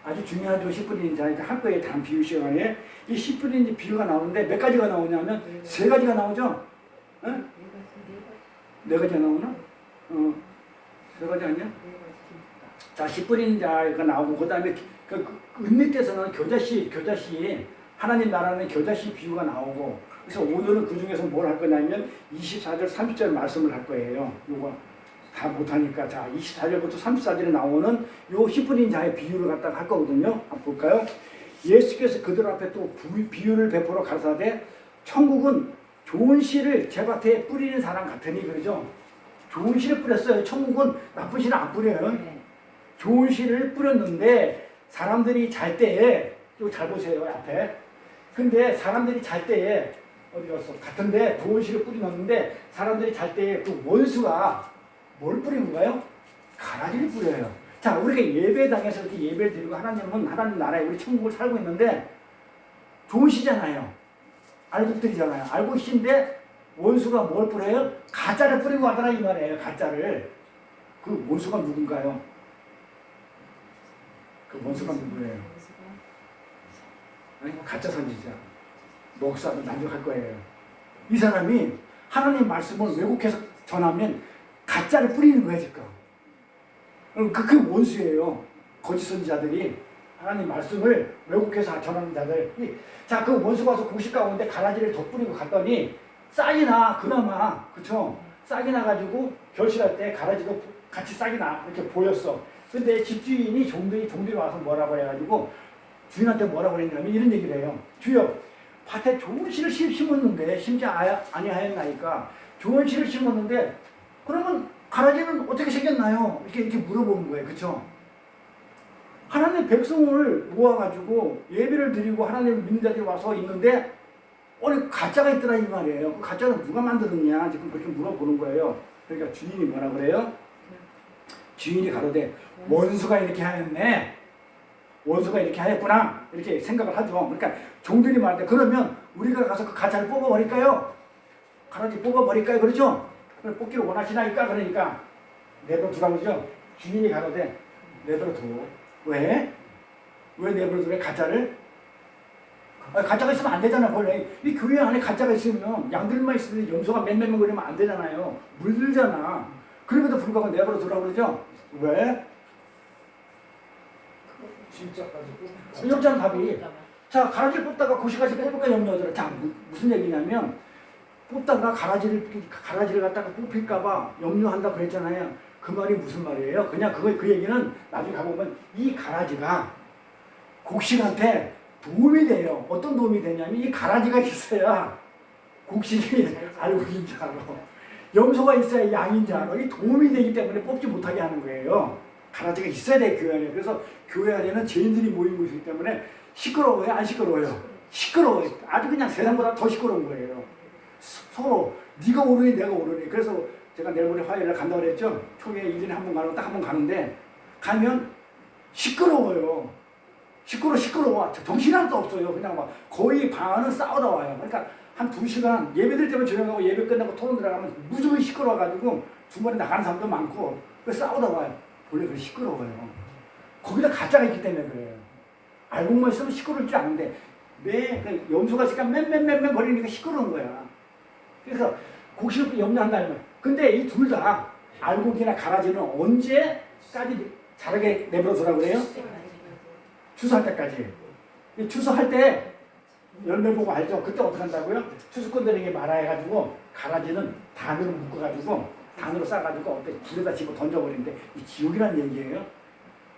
아주 중요하죠. 씨 뿌리는 자. 학교에 단 비유 시간에 이 씨 뿌리는 비유가 나오는데 몇 가지가 나오냐면 세 가지가 나오죠. 응? 네 가지가 나오나? 세 가지 아니야? 자, 씨 뿌리는 자가 나오고 그 다음에 그 은밀때서는 교자씨 하나님 나라는 교자씨 비유가 나오고, 그래서 오늘은 그 중에서 뭘 할 거냐면 24절 30절 말씀을 할 거예요. 요거 다 못하니까. 자, 24절부터 34절에 나오는 요 씨 뿌린 자의 비유를 갖다가 할 거거든요. 한번 볼까요? 예수께서 그들 앞에 또 비유를 베풀어 가라사대 천국은 좋은 씨를 제밭에 뿌리는 사람 같으니, 그러죠? 좋은 씨를 뿌렸어요. 천국은 나쁜 씨를 안 뿌려요. 좋은 씨를 뿌렸는데 사람들이 잘 때에, 이거 잘 보세요 앞에. 근데 사람들이 잘 때에 어디 갔어? 같은데 좋은 씨를 뿌려놨는데 사람들이 잘 때에 그 원수가 뭘 뿌리는 거예요? 가라지를 뿌려요. 자, 우리가 예배당에서 이렇게 예배를 드리고 하나님은 하나님 나라에 우리 천국을 살고 있는데 좋은 씨잖아요. 알곡들이잖아요. 알곡씨인데 원수가 뭘 뿌려요? 가짜를 뿌리고 하더라 이 말이에요. 가짜를. 그 원수가 누군가요? 그 원수가 누구예요? 가짜 선지자, 목사도 만족할 거예요. 이 사람이 하나님 말씀을 왜곡해서 전하면 가짜를 뿌리는 거예요 지금. 그 원수예요. 거짓 선지자들이 하나님 말씀을 왜곡해서 전하는 자들. 자, 그 원수가 와서 곡식 가운데 가라지를 덧뿌리고 갔더니 싹이 나. 그나마 그쵸? 싹이 나가지고 결실할 때 가라지도 같이 싹이 나 이렇게 보였어. 근데 집주인이 종들이 와서 뭐라고 해가지고 주인한테 뭐라고 했냐면 이런 얘기를 해요. 주여, 밭에 좋은 씨를 심었는데 심지 아니하였나이까. 좋은 씨를 심었는데 그러면 가라지는 어떻게 생겼나요? 이렇게 물어보는 거예요. 그쵸? 하나님 백성을 모아가지고 예배를 드리고 하나님을 믿는 자들이 와서 있는데 가짜가 있더라 이 말이에요. 그 가짜는 누가 만들었냐 지금 그렇게 물어보는 거예요. 그러니까 주인이 뭐라 그래요? 주인이 가로되 원수가 이렇게 하였네. 원수가 이렇게 하였구나. 이렇게 생각을 하죠. 그러니까 종들이 말할 때 그러면 우리가 가서 그 가짜를 뽑아버릴까요? 가라지 뽑아버릴까요? 그렇죠? 뽑기를 원하시나니까 그러니까 내버려 두라고 그러죠. 주인이 가로되 내버려 둬. 왜? 왜 내버려 두래? 가짜를? 가짜가 있으면 안 되잖아. 원래 이 교회 안에 가짜가 있으면 양들만 있으면 염소가 맴맴 거리면 안 되잖아요. 물들잖아. 그럼에도 불구하고 내버려 두라고 그러죠. 왜? 진짜까지 여기잖아 답이. 자, 가라지를 뽑다가 고시까지 뽑을까 염려하더라. 자, 무슨 얘기냐면 뽑다가 가라지를 갖다가 뽑힐까봐 염려한다 그랬잖아요. 그 말이 무슨 말이에요? 그냥 그 얘기는 나중에 가보면 이 가라지가 곡식한테 도움이 돼요. 어떤 도움이 되냐면 이 가라지가 있어야 곡식이 알곡인 줄 알아. 염소가 있어야 양인 줄 알아. 이 도움이 되기 때문에 뽑지 못하게 하는 거예요. 가라지가 있어야 돼 교회 안에. 그래서 교회 안에는 죄인들이 모이고 있기 때문에 시끄러워요? 안 시끄러워요? 시끄러워요. 아주 그냥 세상보다 더 시끄러운 거예요. 서로 네가 오르니 내가 오르니. 그래서 제가 내일 모레 화요일에 간다고 그랬죠. 초기에 1년에 한 번 가는 딱 한 번 가는데 가면 시끄러워요. 시끄러워. 정신이 하나도 없어요. 그냥 막 거의 반은 싸우다 와요. 그러니까 한 2시간 예배들 때문에 조용하고 예배 끝나고 토론 들어가면 무조건 시끄러워가지고 중간에 나가는 사람도 많고 싸우다 와요. 원래 그래 시끄러워요. 거기다 가짜가 있기 때문에 그래요. 알고만 있으면 시끄럽지 않은데 염소가 있으니까 맨 거리니까 시끄러운 거야. 그래서 곡식을 염려한다 이 말. 근데 이 둘 다 알곡이나 가라지는 언제까지 자라게 내버려 두라고 그래요? 추수할 때까지. 추수할 때 열매 보고 알죠? 그때 어떻게 한다고요? 추수꾼들에게 말해가지고 가라지는 단으로 묶어가지고 단으로 싸가지고 어때 길에다 집어 던져버리는데 이 지옥이라는 얘기예요.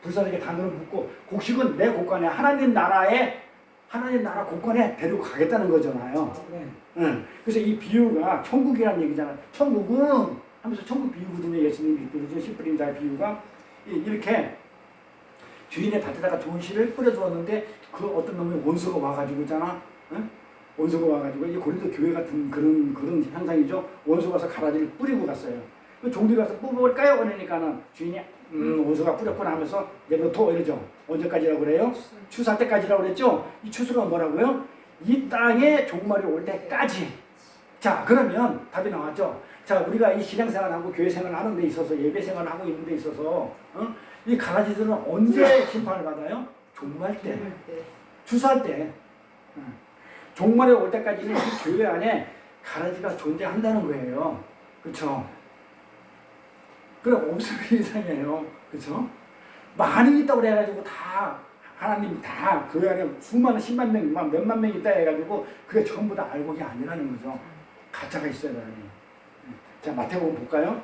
불사르게 단으로 묶고 곡식은 내 곳간에 하나님 나라 곳간에 데리고 가겠다는 거잖아요. 응. 그래서 이 비유가 천국이라는 얘기잖아요. 천국은 하면서 천국 비유거든요. 예수님이 그러죠. 씨 뿌린 자의 비유가 이렇게 주인의 밭에다가 좋은 씨를 뿌려주었는데 그 어떤 놈이 원수가 와가지고 있잖아. 응? 원수가 와가지고 이 고린도 교회 같은 그런 현상이죠. 원수가 와서 가라지를 뿌리고 갔어요. 그 종들이 와서 뽑아볼까요? 그러니까는 주인이 원수가 뿌렸구나 하면서 내버려둬 이러죠. 언제까지라고 그래요? 추수할 때까지라고 그랬죠. 이 추수가 뭐라고요? 이 땅에 종말이 올 때까지. 자, 그러면 답이 나왔죠. 자, 우리가 이 신앙생활하고 교회생활을 하는 데 있어서 예배생활을 하고 있는 데 있어서 이 가라지들은 언제 심판을 받아요? 종말 때. 추수할 때. 종말에 올 때까지는 이 교회 안에 가라지가 존재한다는 거예요. 그렇죠? 그럼 없으면 이상해요. 그렇죠? 많이 있다고 그래가지고 다 하나님 다 교회 안에 수많은 10만 명, 몇만 명 있다 해가지고 그게 전부 다 알곡이 아니라는 거죠. 가짜가 있어야 되는. 자, 마태복음 볼까요?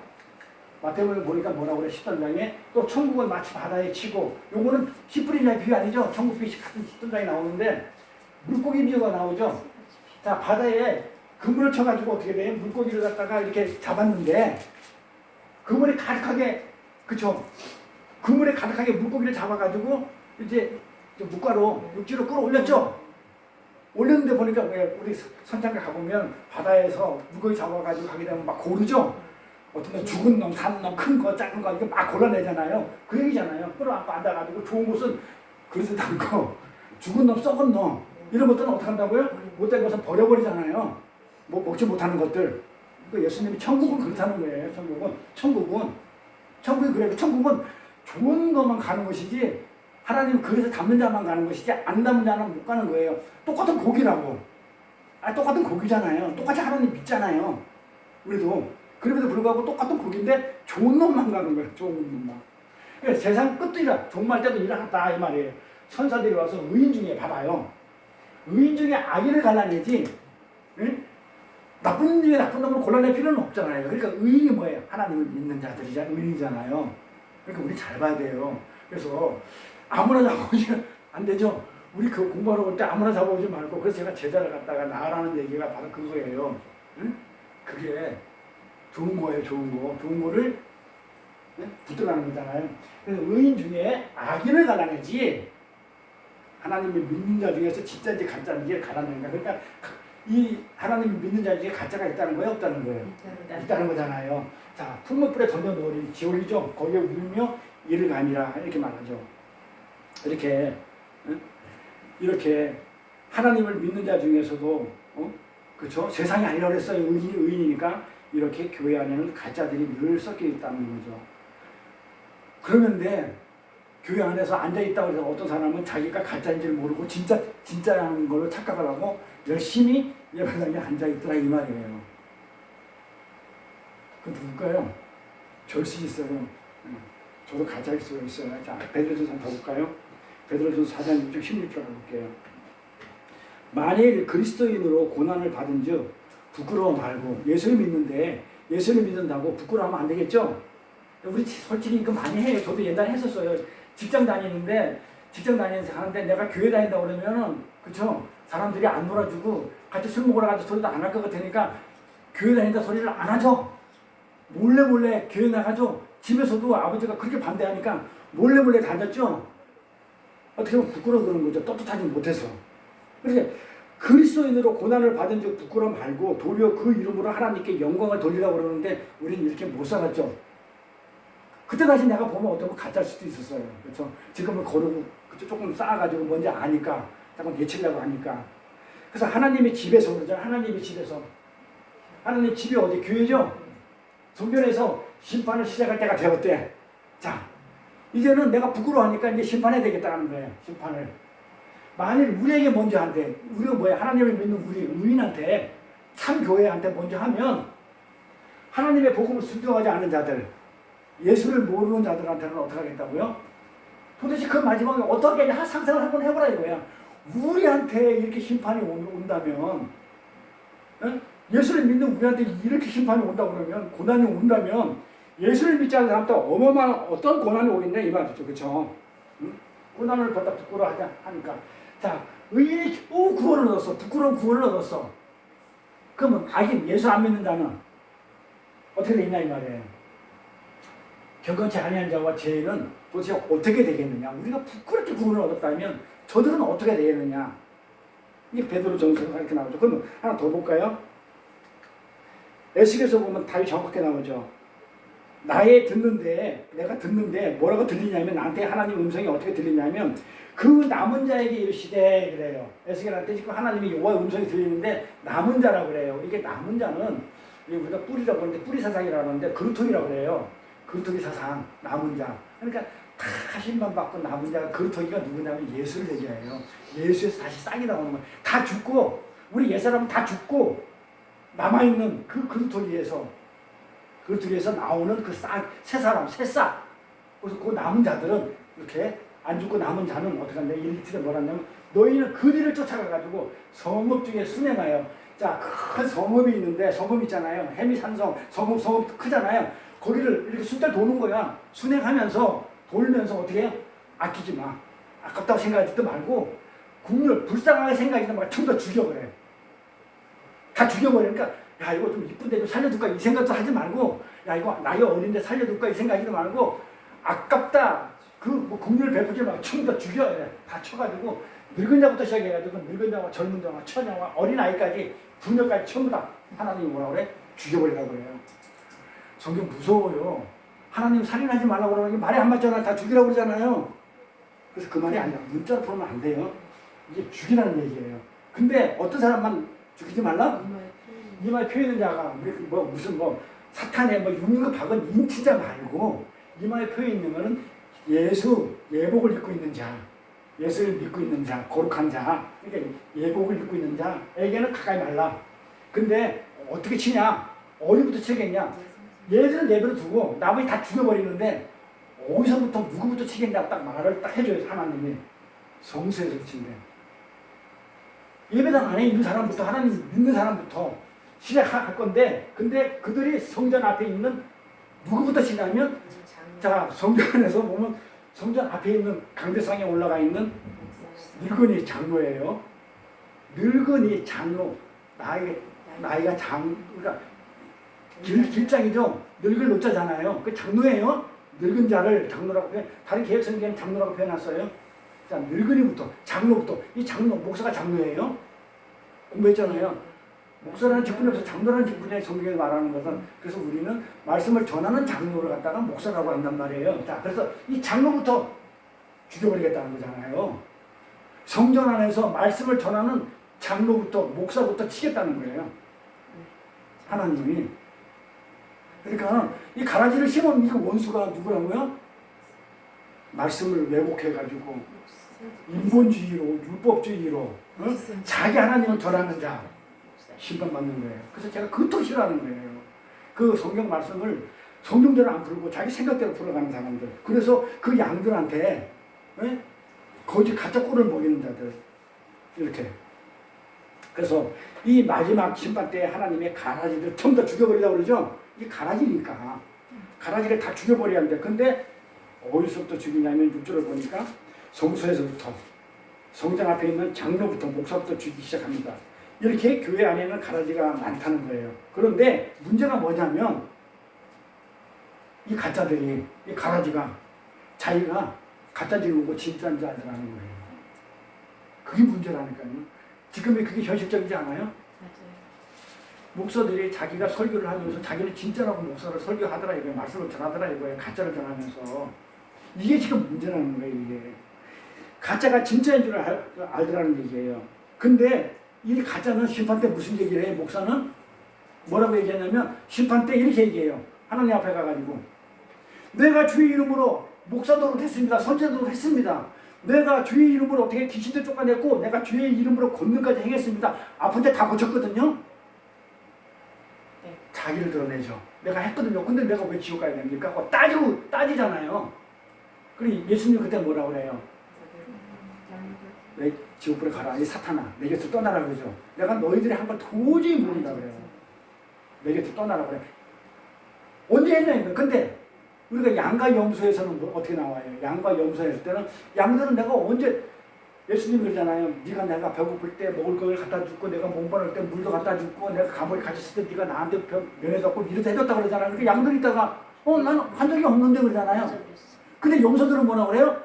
마태복음 보니까 뭐라고 그래? 13장에 또 천국은 마치 바다에 치고, 요거는 시뿌리냐 비유 아니죠? 천국 비유 같은 13장에 나오는데 물고기 비유가 나오죠. 자, 바다에 그물을 쳐가지고 어떻게 돼요? 물고기를 갖다가 이렇게 잡았는데 그물이 가득하게, 그쵸? 그물에 가득하게 물고기를 잡아가지고 이제 물가로 육지로 끌어올렸죠. 올렸는데 보니까 왜 우리 선장에 가보면 바다에서 물고기 잡아가지고 가게 되면 막 고르죠. 어떤 건 죽은 놈, 산 놈, 큰 거, 작은 거 이렇게 막 골라내잖아요. 그 얘기잖아요. 끌어안고 앉아가지고 좋은 곳은 그러지도 않고 죽은 놈, 썩은 놈 이런 것들은 어떻게 한다고요? 못된 것은 버려버리잖아요. 뭐 먹지 못하는 것들. 그 예수님이 천국은 그렇다는 거예요. 천국이 그래요. 천국은 좋은 것만 가는 것이지 하나님 그에서 담는 자만 가는 것이지 안 담는 자는 못 가는 거예요. 똑같은 고기라고. 똑같은 고기잖아요. 똑같이 하나님 믿잖아요. 우리도. 그럼에도 불구하고 똑같은 고기인데 좋은 놈만 가는 거예요. 좋은 놈만. 그러니까 세상 끝이라 종말 때도 일어났다 이 말이에요. 천사들이 와서 의인 중에 봐봐요. 의인 중에 악인을 갈라내지 응? 나쁜 중에 나쁜 놈을 골라낼 필요는 없잖아요. 그러니까 의인이 뭐예요? 하나님을 믿는 자들이잖아요. 의인이잖아요. 그러니까 우리 잘 봐야 돼요. 그래서 아무나 잡아오지 안 되죠. 우리 그 공부하러 올 때 아무나 잡아오지 말고 그래서 제가 제자를 갖다가 나라는 얘기가 바로 그거예요. 응? 그게 좋은 거예요. 좋은 거를 붙들어가는 거잖아요. 그래서 의인 중에 악인을 갈라내지 하나님을 믿는 자 중에서 진짜인지 가짜인지 갈라내는 거야. 그러니까 이 하나님을 믿는 자 중에 가짜가 있다는 거예요? 없다는 거예요? 있다는 거잖아요. 자, 풀무불에 던져놓으리 지올리죠. 거기에 울며 이를 감이라 이렇게 말하죠. 이렇게 하나님을 믿는 자 중에서도 그렇죠? 세상이 아니라고 그랬어요. 의인이니까 이렇게 교회 안에는 가짜들이 늘 섞여 있다는 거죠. 그러는데 교회 안에서 앉아있다고 해서 어떤 사람은 자기가 가짜인지를 모르고 진짜라는 걸로 착각을 하고 열심히 예배당에 앉아있더라 이 말이에요. 그 누굴까요? 절수 있어요. 저도 가짜일 수가 있어요. 자, 베드로전서 더 볼까요? 베드로전서 4장 6절 16절 볼게요. 만일 그리스도인으로 고난을 받은 즉 부끄러워 말고 예수를 믿는데 예수를 믿는다고 부끄러워하면 안 되겠죠? 우리 솔직히 이거 많이 해요. 저도 옛날에 했었어요. 직장 다니면서 하는데 내가 교회 다닌다고 그러면은 그쵸? 사람들이 안 놀아주고 같이 술 먹으러 가서 소리도 안 할 것 같으니까 교회 다닌다 소리를 안 하죠. 몰래 교회 나가죠. 집에서도 아버지가 그렇게 반대하니까 몰래 다녔죠. 어떻게 보면 부끄러워 그런 거죠. 떳떳하지 못해서. 그래서 그리스도인으로 고난을 받은 즉 부끄러워 말고 도리어 그 이름으로 하나님께 영광을 돌리라고 그러는데 우리는 이렇게 못 살았죠. 그때 다시 내가 보면 어떤 거 가짜일 수도 있었어요. 그렇죠? 지금은 거르고 조금 쌓아가지고 뭔지 아니까 잠깐 내치려고 하니까. 그래서 하나님의 집에서 그러잖아요. 하나님의 집에서. 하나님 집이 어디? 교회죠? 성전에서 심판을 시작할 때가 되었대. 자, 이제는 내가 부끄러워하니까 이제 심판해야 되겠다는 거예요. 심판을. 만일 우리에게 먼저 한테, 우리가 뭐야? 하나님을 믿는 우리 의인한테, 참 교회한테 먼저 하면 하나님의 복음을 순종하지 않은 자들, 예수를 모르는 자들한테는 어떻게 하겠다고요? 도대체 그 마지막에 어떻게 상상을 한번 해보라 이거야. 우리한테 이렇게 심판이 온다면, 응? 예수를 믿는 우리한테 이렇게 심판이 온다고 그러면, 고난이 온다면, 예수를 믿지 않는 사람한테 어마어마한 어떤 고난이 오겠냐 이 말이죠. 그렇죠? 응? 고난을 받다 부끄러워하지 하니까. 자, 의인이 구원을 얻었어. 부끄러운 구원을 얻었어. 그러면 악인, 예수 안 믿는 자는 어떻게 되냐 이 말이에요. 경건치 아니한 자와 죄인은 도대체 어떻게 되겠느냐. 우리가 부끄럽게 구원을 얻었다면 저들은 어떻게 되겠느냐. 이게 베드로 전서가 이렇게 나오죠. 그럼 하나 더 볼까요? 에스겔서 보면 답이 정확하게 나오죠. 나의 듣는데, 내가 듣는데 뭐라고 들리냐면, 나한테 하나님 음성이 어떻게 들리냐면, 그 남은 자에게 이르시되 그래요. 에스겔한테 지금 하나님이 여호와의 음성이 들리는데 남은 자라고 그래요. 이게 남은 자는 우리가 뿌리라고 하는데 뿌리 사상이라고 하는데 그루터기라고 그래요. 그루터기 사상, 남은 자. 그러니까 다 하신만 받고 남은 자가 그루터기가 누구냐면 예수를 얘기해요. 예수에서 다시 싹이 나오는 거예요. 다 죽고, 우리 옛사람은 다 죽고 남아있는 그 그루터기에서 나오는 그 새 사람, 새싹. 그래서 그 남은 자들은 이렇게 안 죽고 남은 자는 어떻게 한다? 일기틀에 뭐라 하냐면, 너희는 그 뒤를 쫓아가가지고 성읍 중에 순행하여. 자, 큰 성읍이 있는데, 성읍 있잖아요. 해미산성, 성읍 크잖아요. 거기를 이렇게 순달 도는 거야. 순행하면서, 돌면서 어떻게 해요? 아끼지 마. 아깝다고 생각하지도 말고, 국률, 불쌍하게 생각하지도 말고, 전부 다 죽여버려요. 다 죽여버리니까, 야, 이거 좀 이쁜데 좀 살려둘까? 이 생각도 하지 말고, 야, 이거 나이 어린데 살려둘까? 이 생각하지도 말고, 아깝다. 뭐 국률 베푸지 말고 전부 다 죽여야 돼. 다 쳐가지고 늙은 자부터 시작해가지고 늙은 자와 젊은 자와 처녀와 어린아이까지 부녀까지 전부 다 하나님이 뭐라 그래? 죽여버리라고 그래요. 성경 무서워요. 하나님 살인하지 말라고 그러는 게 말이 안 맞잖아. 다 죽이라고 그러잖아요. 그래서 그 말이 아니라 문자로 풀면 안 돼요. 이게 죽이라는 얘기예요. 근데 어떤 사람만 죽이지 말라? 이마에 펴있는 자가 무슨 사탄의 육류 박은 인치자 말고 이마에 펴있는 거는 예수, 예복을 입고 있는 자, 예수를 믿고 있는 자, 거룩한 자, 그러니까 예복을 입고 있는 자에게는 가까이 말라. 근데 어떻게 치냐? 어디부터 치겠냐? 얘들은 내버려 두고 나머지 다 죽여버리는데 어디서부터 누구부터 치겠냐 딱 말을 딱 해줘요. 하나님이 성수에서 친대. 예배당 안에 있는 사람부터, 하나님 믿는 사람부터 시작할 건데, 근데 그들이 성전 앞에 있는 누구부터 치냐면, 자, 성전 안에서 보면 성전 앞에 있는 강대상에 올라가 있는 늙은이 장로예요. 늙은이 장로. 나이가 그러니까 길장이죠. 늙을 노자잖아요. 그 장로예요. 늙은 자를 장로라고 다른 개혁 성경에는 장로라고 표현했어요. 자, 늙은이부터, 장로부터. 이 장로, 목사가 장로예요. 공부했잖아요. 목사라는 직분이 없어 장로라는 직분이 성경에 말하는 것은, 그래서 우리는 말씀을 전하는 장로를 갖다가 목사라고 한단 말이에요. 자, 그래서 이 장로부터 죽여버리겠다는 거잖아요. 성전 안에서 말씀을 전하는 장로부터, 목사부터 치겠다는 거예요. 하나님이. 그러니까 이 가라지를 심은 이 원수가 누구라고요? 말씀을 왜곡해가지고 인본주의로, 율법주의로 자기 하나님을 전하는 자 심판받는 거예요. 그래서 제가 그것도 싫어하는 거예요. 그 성경 말씀을 성경대로 안 풀고 자기 생각대로 풀어가는 사람들. 그래서 그 양들한테 거짓 가짜 꼴을 먹이는 자들. 이렇게. 그래서 이 마지막 심판 때 하나님의 가라지를 전부 다 죽여버리라고 그러죠. 이 가라지니까. 가라지를 다 죽여버려야 하는데, 근데 어디서부터 죽이냐면 6절을 보니까 성소에서부터, 성전 앞에 있는 장로부터, 목사부터 죽이기 시작합니다. 이렇게 교회 안에는 가라지가 많다는 거예요. 그런데 문제가 뭐냐면 이 가짜들이, 이 가라지가 자기가 가짜질 보고 진짜인 줄 알더라는 거예요. 그게 문제라니까요. 지금의 그게 현실적이지 않아요? 맞아요. 목사들이 자기가 설교를 하면서 자기는 진짜라고 목사를 설교하더라 이거예요. 말씀을 전하더라 이거예요. 가짜를 전하면서. 이게 지금 문제라는 거예요. 이게 가짜가 진짜인 줄 알더라는 얘기예요. 근데 이 가짜는 심판 때 무슨 얘기를 해요? 목사는 뭐라고 얘기하냐면 심판 때 이렇게 얘기해요. 하나님 앞에 가가지고 내가 주의 이름으로 목사도록 했습니다. 선지자도록 했습니다. 내가 주의 이름으로 어떻게 귀신들 쫓아냈고 내가 주의 이름으로 권능까지 행했습니다. 아픈 데 다 고쳤거든요. 네. 자기를 드러내죠. 내가 했거든요. 근데 내가 왜 지옥 가야 됩니까? 하고 따지잖아요. 그리고 예수님 그때 뭐라고 그래요? 왜 지옥불에 가라. 이 사탄아 내 곁을 떠나라 그러죠. 내가 너희들이 한 번 도저히 모른다 그래요. 내 곁을 떠나라 그래. 언제 했냐 이거. 근데 우리가 양과 염소에서는 어떻게 나와요? 양과 염소 했을 때는 양들은 내가 언제, 예수님이 그러잖아요. 네가 내가 배고플 때 먹을 걸 갖다 주고 내가 몸바를 때 물도 갖다 주고 내가 감옥에 갇혔을 때 네가 나한테 면회받고 이렇게 해줬다 그러잖아요. 그러니까 양들이 있다가 나는 한 적이 없는데 그러잖아요. 근데 염소들은 뭐라고 그래요?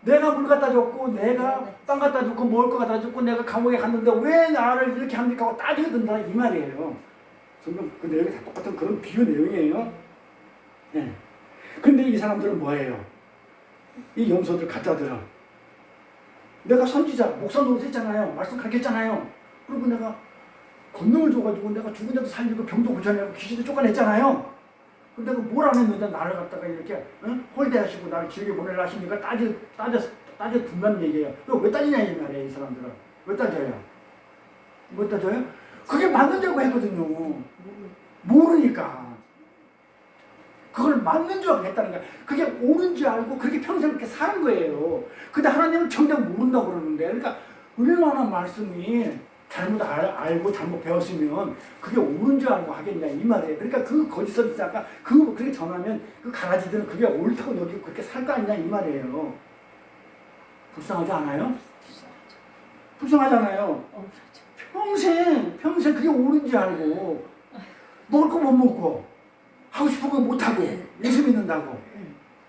내가 물 갖다 줬고 내가 빵 갖다 줬고 먹을 거 갖다 줬고 내가 감옥에 갔는데 왜 나를 이렇게 합니까 하고 따지게 된다 이 말이에요. 성경 그 내용이 다 똑같은 그런 비유 내용이에요. 네. 근데 이 사람들은 뭐예요? 이 염소들 가짜들은 내가 선지자 목사 노릇했잖아요. 말씀 가르쳤잖아요. 그리고 내가 권능을 줘가지고 내가 죽은 자도 살리고 병도 고쳐내고 귀신도 쫓아냈잖아요. 근데 내가 뭘 안 했는데 나를 갖다가 이렇게 홀대하시고 나를 지옥에 보내려 하시니까 따져 둔다는 얘기예요. 그거 왜 따지냐 이 말이에요. 이 사람들은 왜 따져요? 왜 따져요? 그게 맞는 줄 알고 했거든요. 모르니까 그걸 맞는 줄 알고 했다는 거야. 그게 옳은 줄 알고 그렇게 평생 그렇게 사는 거예요. 근데 하나님은 정작 모른다고 그러는데, 그러니까 얼마나 말씀이 잘못 알고 잘못 배웠으면 그게 옳은 줄 알고 하겠냐 이 말이에요. 그러니까 그 거짓 선지자가 그렇게 전하면 그 가라지들은 그게 옳다고 여기고 그렇게 살 거 아니냐 이 말이에요. 불쌍하지 않아요? 불쌍하잖아요. 평생 그게 옳은 줄 알고 먹을 거 못 먹고 하고 싶은 거 못하고 예수 믿는다고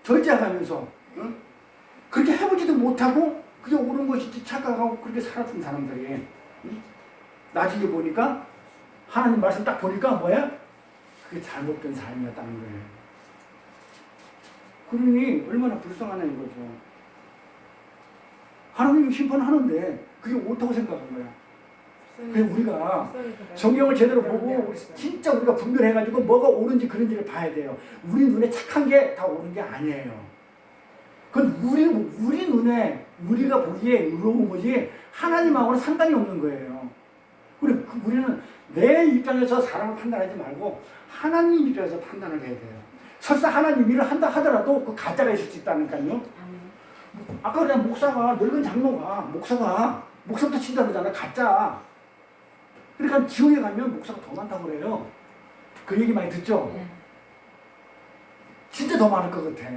절제하면서 응? 그렇게 해보지도 못하고 그게 옳은 것이지 착각하고 그렇게 살았던 사람들이 응? 나중에 보니까 하나님 말씀 딱 보니까 뭐야? 그게 잘못된 삶이었다는 거예요. 그러니 얼마나 불쌍하냐 이거죠. 하나님이 심판하는데 그게 옳다고 생각한 거야. 그래서 우리가 성경을 제대로 보고 진짜 우리가 분별해가지고 뭐가 옳은지 그런지를 봐야 돼요. 우리 눈에 착한 게 다 옳은 게 아니에요. 그건 우리 눈에 우리가 보기에 의로운 거지 하나님하고는 상관이 없는 거예요. 우리는 내 입장에서 사람을 판단하지 말고 하나님 입장에서 판단을 해야 돼요. 설사 하나님 일을 한다 하더라도 그 가짜가 있을 수 있다니까요. 아까 그냥 목사가 늙은 장로가 목사부터 친다 그러잖아. 가짜. 그러니까 지옥에 가면 목사가 더 많다고 그래요. 그 얘기 많이 듣죠? 진짜 더 많을 것 같아.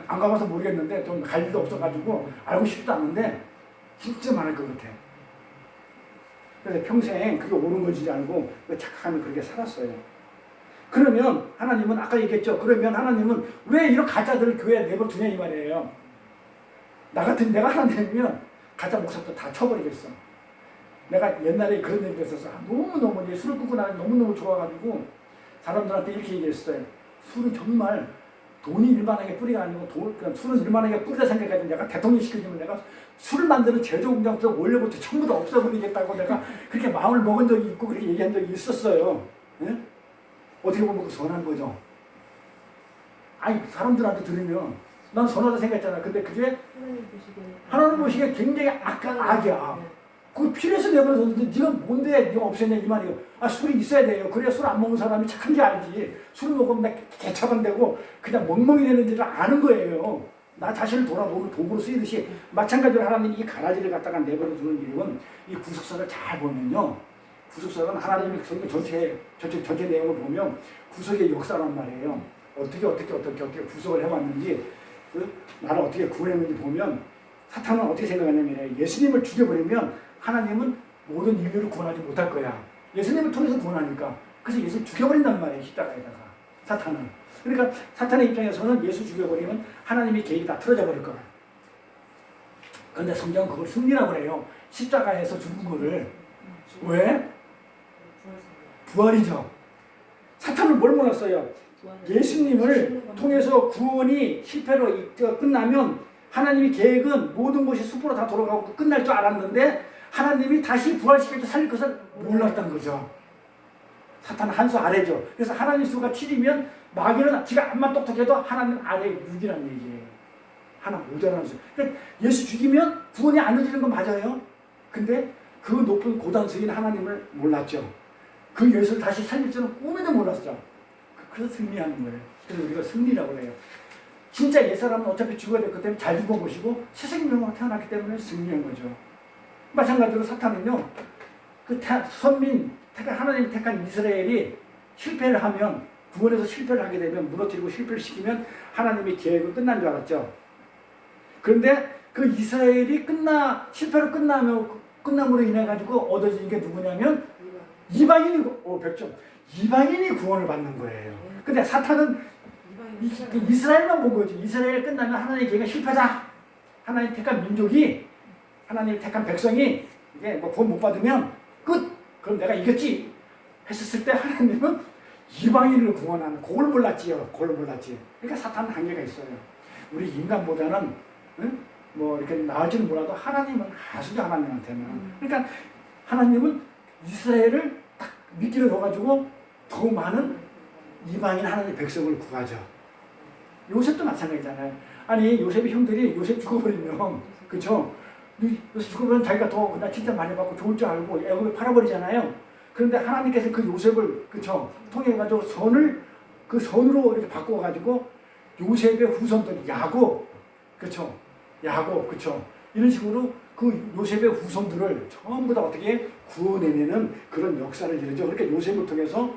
안 가봐서 모르겠는데 좀 갈 일도 없어가지고 알고 싶지도 않는데 진짜 많을 것 같아. 그래서 평생 그게 옳은 건지 알고 착각하면 그렇게 살았어요. 그러면 하나님은 아까 얘기했죠. 그러면 하나님은 왜 이런 가짜들을 교회에 내버려두냐 이 말이에요. 내가 하나님이면 가짜 목사부터 다 쳐버리겠어. 내가 옛날에 그런 얘기 했었어. 너무너무 술을 끊고 나면 너무너무 좋아가지고 사람들한테 이렇게 얘기했어요. 술은 정말 돈이 일만하게 뿌리가 아니고 그냥 술은 일만하게 뿌리다 생각해가지고 내가 대통령 시켜주면 내가 술을 만드는 제조공장부터 원료부터 전부 다 없애버리겠다고 내가 그렇게 마음을 먹은 적이 있고 그렇게 얘기한 적이 있었어요. 예? 어떻게 보면 그 선한 거죠. 아니 사람들한테 들으면 난 선하다 생각했잖아. 근데 그게 하나님 보시기에 굉장히 악이야. 그거 필요해서 내버려뒀는데 네가 뭔데 네가 없앴냐 이 말이에요. 술이 있어야 돼요. 그래야 술 안 먹는 사람이 착한지 알지. 술 먹으면 나 개차반되고 그냥 멍멍이 되는지를 아는 거예요. 나 자신을 돌아보고 도구로 쓰이듯이 마찬가지로 하나님이 이 가라지를 갖다가 내버려두는 이유는 이 구속사를 잘 보면요. 구속사는 하나님이 성경 전체 내용을 보면 구속의 역사란 말이에요. 어떻게 구속을 해왔는지 나를 어떻게 구원했는지 보면 사탄은 어떻게 생각하냐면 예수님을 죽여버리면 하나님은 모든 인류를 구원하지 못할 거야. 예수님을 통해서 구원하니까. 그래서 예수를 죽여버린단 말이에요. 십자가에다가. 사탄은. 그러니까 사탄의 입장에서는 예수 죽여버리면 하나님의 계획이 다 틀어져 버릴 거야. 그런데 성경은 그걸 승리라고 그래요. 십자가에서 죽은 거를. 왜? 부활이죠. 사탄은 뭘 몰랐어요? 예수님을 통해서 구원이 실패로 끝나면 하나님의 계획은 모든 것이 숲으로 다 돌아가고 끝날 줄 알았는데 하나님이 다시 부활시켜서 살릴 것을 몰랐던 거죠. 사탄은 한 수 아래죠. 그래서 하나님 수가 7이면 마귀는 지가 암만 똑똑해도 하나님 아래 6이라는 얘기예요. 하나 모자라는 수. 그러니까 예수 죽이면 구원이 안 늦어지는 건 맞아요. 근데 그 높은 고단수인 하나님을 몰랐죠. 그 예수를 다시 살릴 줄은 꿈에도 몰랐죠. 그래서 승리하는 거예요. 그래서 우리가 승리라고 해요. 진짜 옛사람은 어차피 죽어야 될 것 때문에 잘 죽은 것이고 새 생명으로 태어났기 때문에 승리한 거죠. 마찬가지로 사탄은요. 그 하나님이 택한 이스라엘이 실패를 하면 구원에서 실패를 하게 되면 무너뜨리고 실패를 시키면 하나님의 계획은 끝난 줄 알았죠. 그런데 그 이스라엘이 실패로 끝남으로 인해 가지고 얻어진 게 누구냐면 이방인이 100점. 이방인이 구원을 받는 거예요. 근데 사탄은 이스라엘만 본 거지. 이스라엘 끝나면 하나님의 계획은 실패다. 하나님 택한 민족이, 하나님 택한 백성이 이게 뭐 구원 못 받으면 끝! 그럼 내가 이겼지! 했었을 때 하나님은 이방인을 구원하는, 그걸 몰랐지요. 그걸 몰랐지. 그러니까 사탄은 한계가 있어요. 우리 인간보다는 응? 뭐 이렇게 나을지는 몰라도 하나님은 하수죠. 하나님한테는. 그러니까 하나님은 이스라엘을 딱 미끼를 넣어가지고 더 많은 이방인 하나님의 백성을 구하죠. 요셉도 마찬가지잖아요. 아니 요셉의 형들이 요셉 죽어버리면 그쵸? 요셉 죽어버리면 자기가 더 그냥 칭찬 많이 받고 좋을 줄 알고 애굽에 팔아버리잖아요. 그런데 하나님께서 그 요셉을 그쵸? 통해가지고 그 선으로 이렇게 바꿔가지고 요셉의 후손들 야곱 그쵸? 야곱 그쵸? 이런 식으로 그 요셉의 후손들을 전부 다 어떻게 구원해내는 그런 역사를 이루죠. 그러니까 요셉을 통해서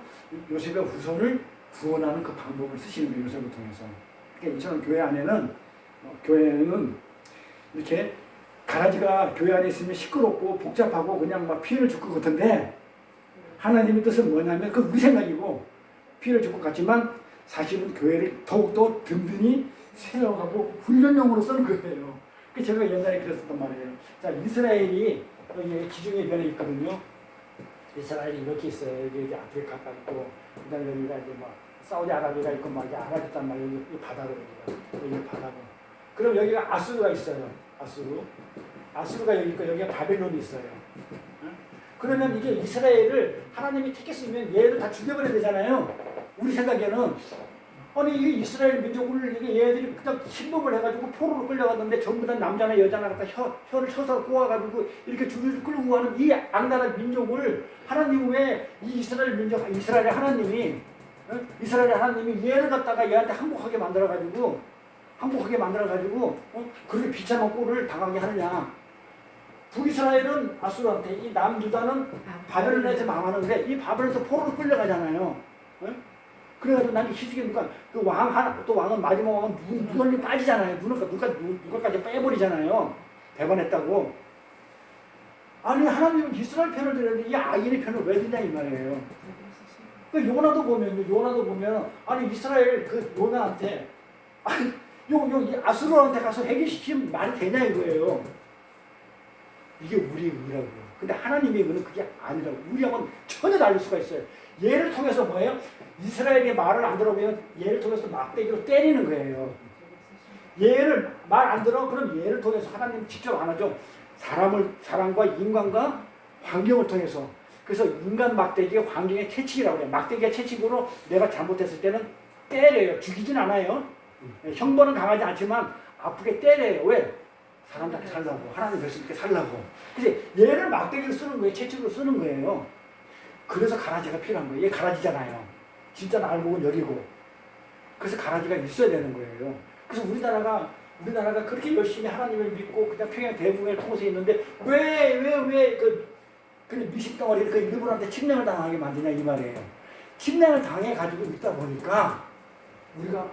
요셉의 후손을 구원하는 그 방법을 쓰시는 거예요. 요셉을 통해서. 그러니까 이처럼 교회는 이렇게 가라지가 교회 안에 있으면 시끄럽고 복잡하고 그냥 막 피해를 줄 것 같은데 하나님의 뜻은 뭐냐면 그 우리 생각이고 피해를 줄 것 같지만 사실은 교회를 더욱더 든든히 세워가고 훈련용으로 쓰는 거예요. 제가 옛날에 그랬었단 말이에요. 자, 이스라엘이 여기 지중해 변에 있거든요. 이스라엘이 이렇게 있어요. 여기 아프리카가 있고, 그 다음에 여기가 이제 막 사우디아라비아가 있고 막 이렇게 알아졌단 말이에요. 이 바다로 여기 바다로. 그럼 여기가 아수르가 있어요. 아수르가 여기 있고 여기가 바벨론이 있어요. 그러면 이게 이스라엘을 하나님이 택했으면 얘를 다 죽여버려야 되잖아요. 우리 생각에는 아니 이 이스라엘 민족을 이게 얘들이 그냥 침범을 해가지고 포로로 끌려갔는데 전부 다 남자나 여자나 갖다 혀를 쳐서 꼬아가지고 이렇게 줄을 끌고 가는 이 악랄한 민족을 하나님 왜 이 이스라엘 민족 이스라엘의 하나님이 얘를 갖다가 얘한테 항복하게 만들어가지고 그렇게 비참한 꼴을 당하게 하느냐. 북이스라엘은 아수르한테, 이 남유다는 바벨론에서 망하는데 이 바벨론에서 포로로 끌려가잖아요. 그래가지고 나는 희죽이니까 그 왕은 마지막 왕은 눈이 빠지잖아요. 누가까지 빼버리잖아요. 배반했다고. 아니 하나님은 이스라엘 편을 들었는데 이 악인의 편을 왜 드냐 이 말이에요. 그 요나도 보면 아니 이스라엘 그 요나한테 아니 요 아수르한테 가서 해결시키면 말이 되냐 이거예요. 이게 우리의 의라고요. 근데 하나님의 의는 그게 아니라고. 우리하고는 전혀 다를 수가 있어요. 얘를 통해서 뭐예요? 이스라엘의 말을 안 들어보면 얘를 통해서 막대기로 때리는 거예요. 얘를 말 안 들어? 그럼 얘를 통해서 하나님 직접 안 하죠. 사람과 인간과 환경을 통해서. 그래서 인간 막대기가 환경의 채찍이라고 해요. 막대기가 채찍으로 내가 잘못했을 때는 때려요. 죽이진 않아요. 형벌은 강하지 않지만 아프게 때려요. 왜? 사람한테 살라고. 하나님 백성께 살라고. 그래서 얘를 막대기로 쓰는 거예요. 채찍으로 쓰는 거예요. 그래서 가라지가 필요한 거예요. 얘 가라지잖아요. 진짜 날 보고 여리고. 그래서 가라지가 있어야 되는 거예요. 그래서 우리나라가 그렇게 열심히 하나님을 믿고 그냥 평양 대붕을 통해서 있는데 왜 그냥 미식덩어리를 그 일본한테 침략을 당하게 만드냐 이 말이에요. 침략을 당해가지고 있다 보니까 우리가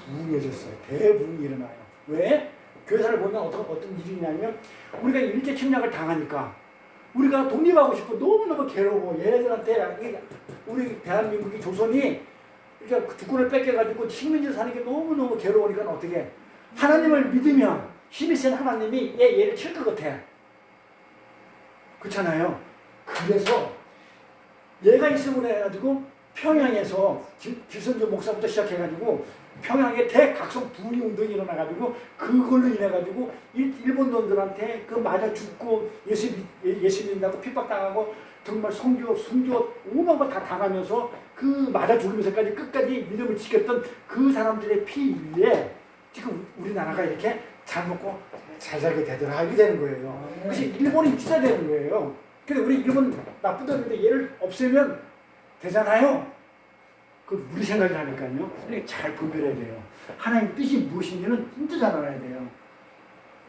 부흥해졌어요. 대부흥이 일어나요. 왜? 교회사를 보면 어떤 일이 있냐면 우리가 일제 침략을 당하니까 우리가 독립하고 싶고 너무너무 괴로워. 얘네들한테 우리 대한민국이 조선이 이렇게 주권을 뺏겨가지고 식민지 사는 게 너무너무 괴로우니까 어떻게 하나님을 믿으면 힘이 센 하나님이 얘를 칠 것 같아. 그렇잖아요. 그래서 얘가 있음으로 해가지고 평양에서 길선조 목사부터 시작해가지고 평양에 대각성 분리 운동이 일어나가지고 그걸로 인해가지고 일본 놈들한테 그 맞아 죽고 예수 믿는다고 핍박당하고 정말 순교 오만 거 다 당하면서 그 맞아 죽으면서까지 끝까지 믿음을 지켰던 그 사람들의 피 위에 지금 우리나라가 이렇게 잘 먹고 잘 살게 되더라 이게 되는 거예요. 그래서 일본이 있어야 되는 거예요. 근데 우리 일본 나쁘다는데 얘를 없애면 되잖아요. 그 우리 생각이라니까요. 그러니까 잘 분별해야 돼요. 하나님 뜻이 무엇인지는 진짜 잘 알아야 돼요.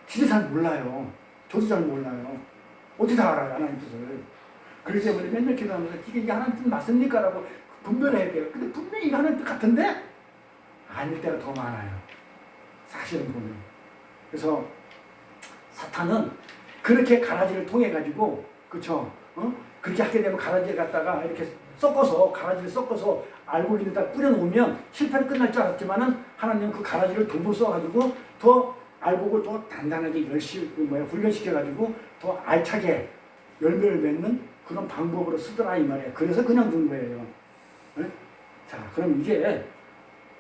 진짜 잘 몰라요. 저도 잘 몰라요. 어떻게 다 알아요, 하나님 뜻을. 그렇기 때문에 맨날 기도하면서 이게 하나님 뜻 맞습니까? 라고 분별해야 돼요. 근데 분명히 이거 하나님 뜻 같은데 아닐 때가 더 많아요. 사실은 보면. 그래서 사탄은 그렇게 가라지를 통해 가지고 그렇죠? 그렇게 하게 되면 가라지를 갖다가 이렇게 가라지를 섞어서 알고리즘에다 뿌려놓으면 실패는 끝날 줄 알았지만은 하나님은 그 가라지를 돈으로 써가지고 더 알곡을 또 단단하게 훈련시켜가지고 더 알차게 열매를 맺는 그런 방법으로 쓰더라 이 말이에요. 그래서 그냥 둔 거예요. 네? 자, 그럼 이제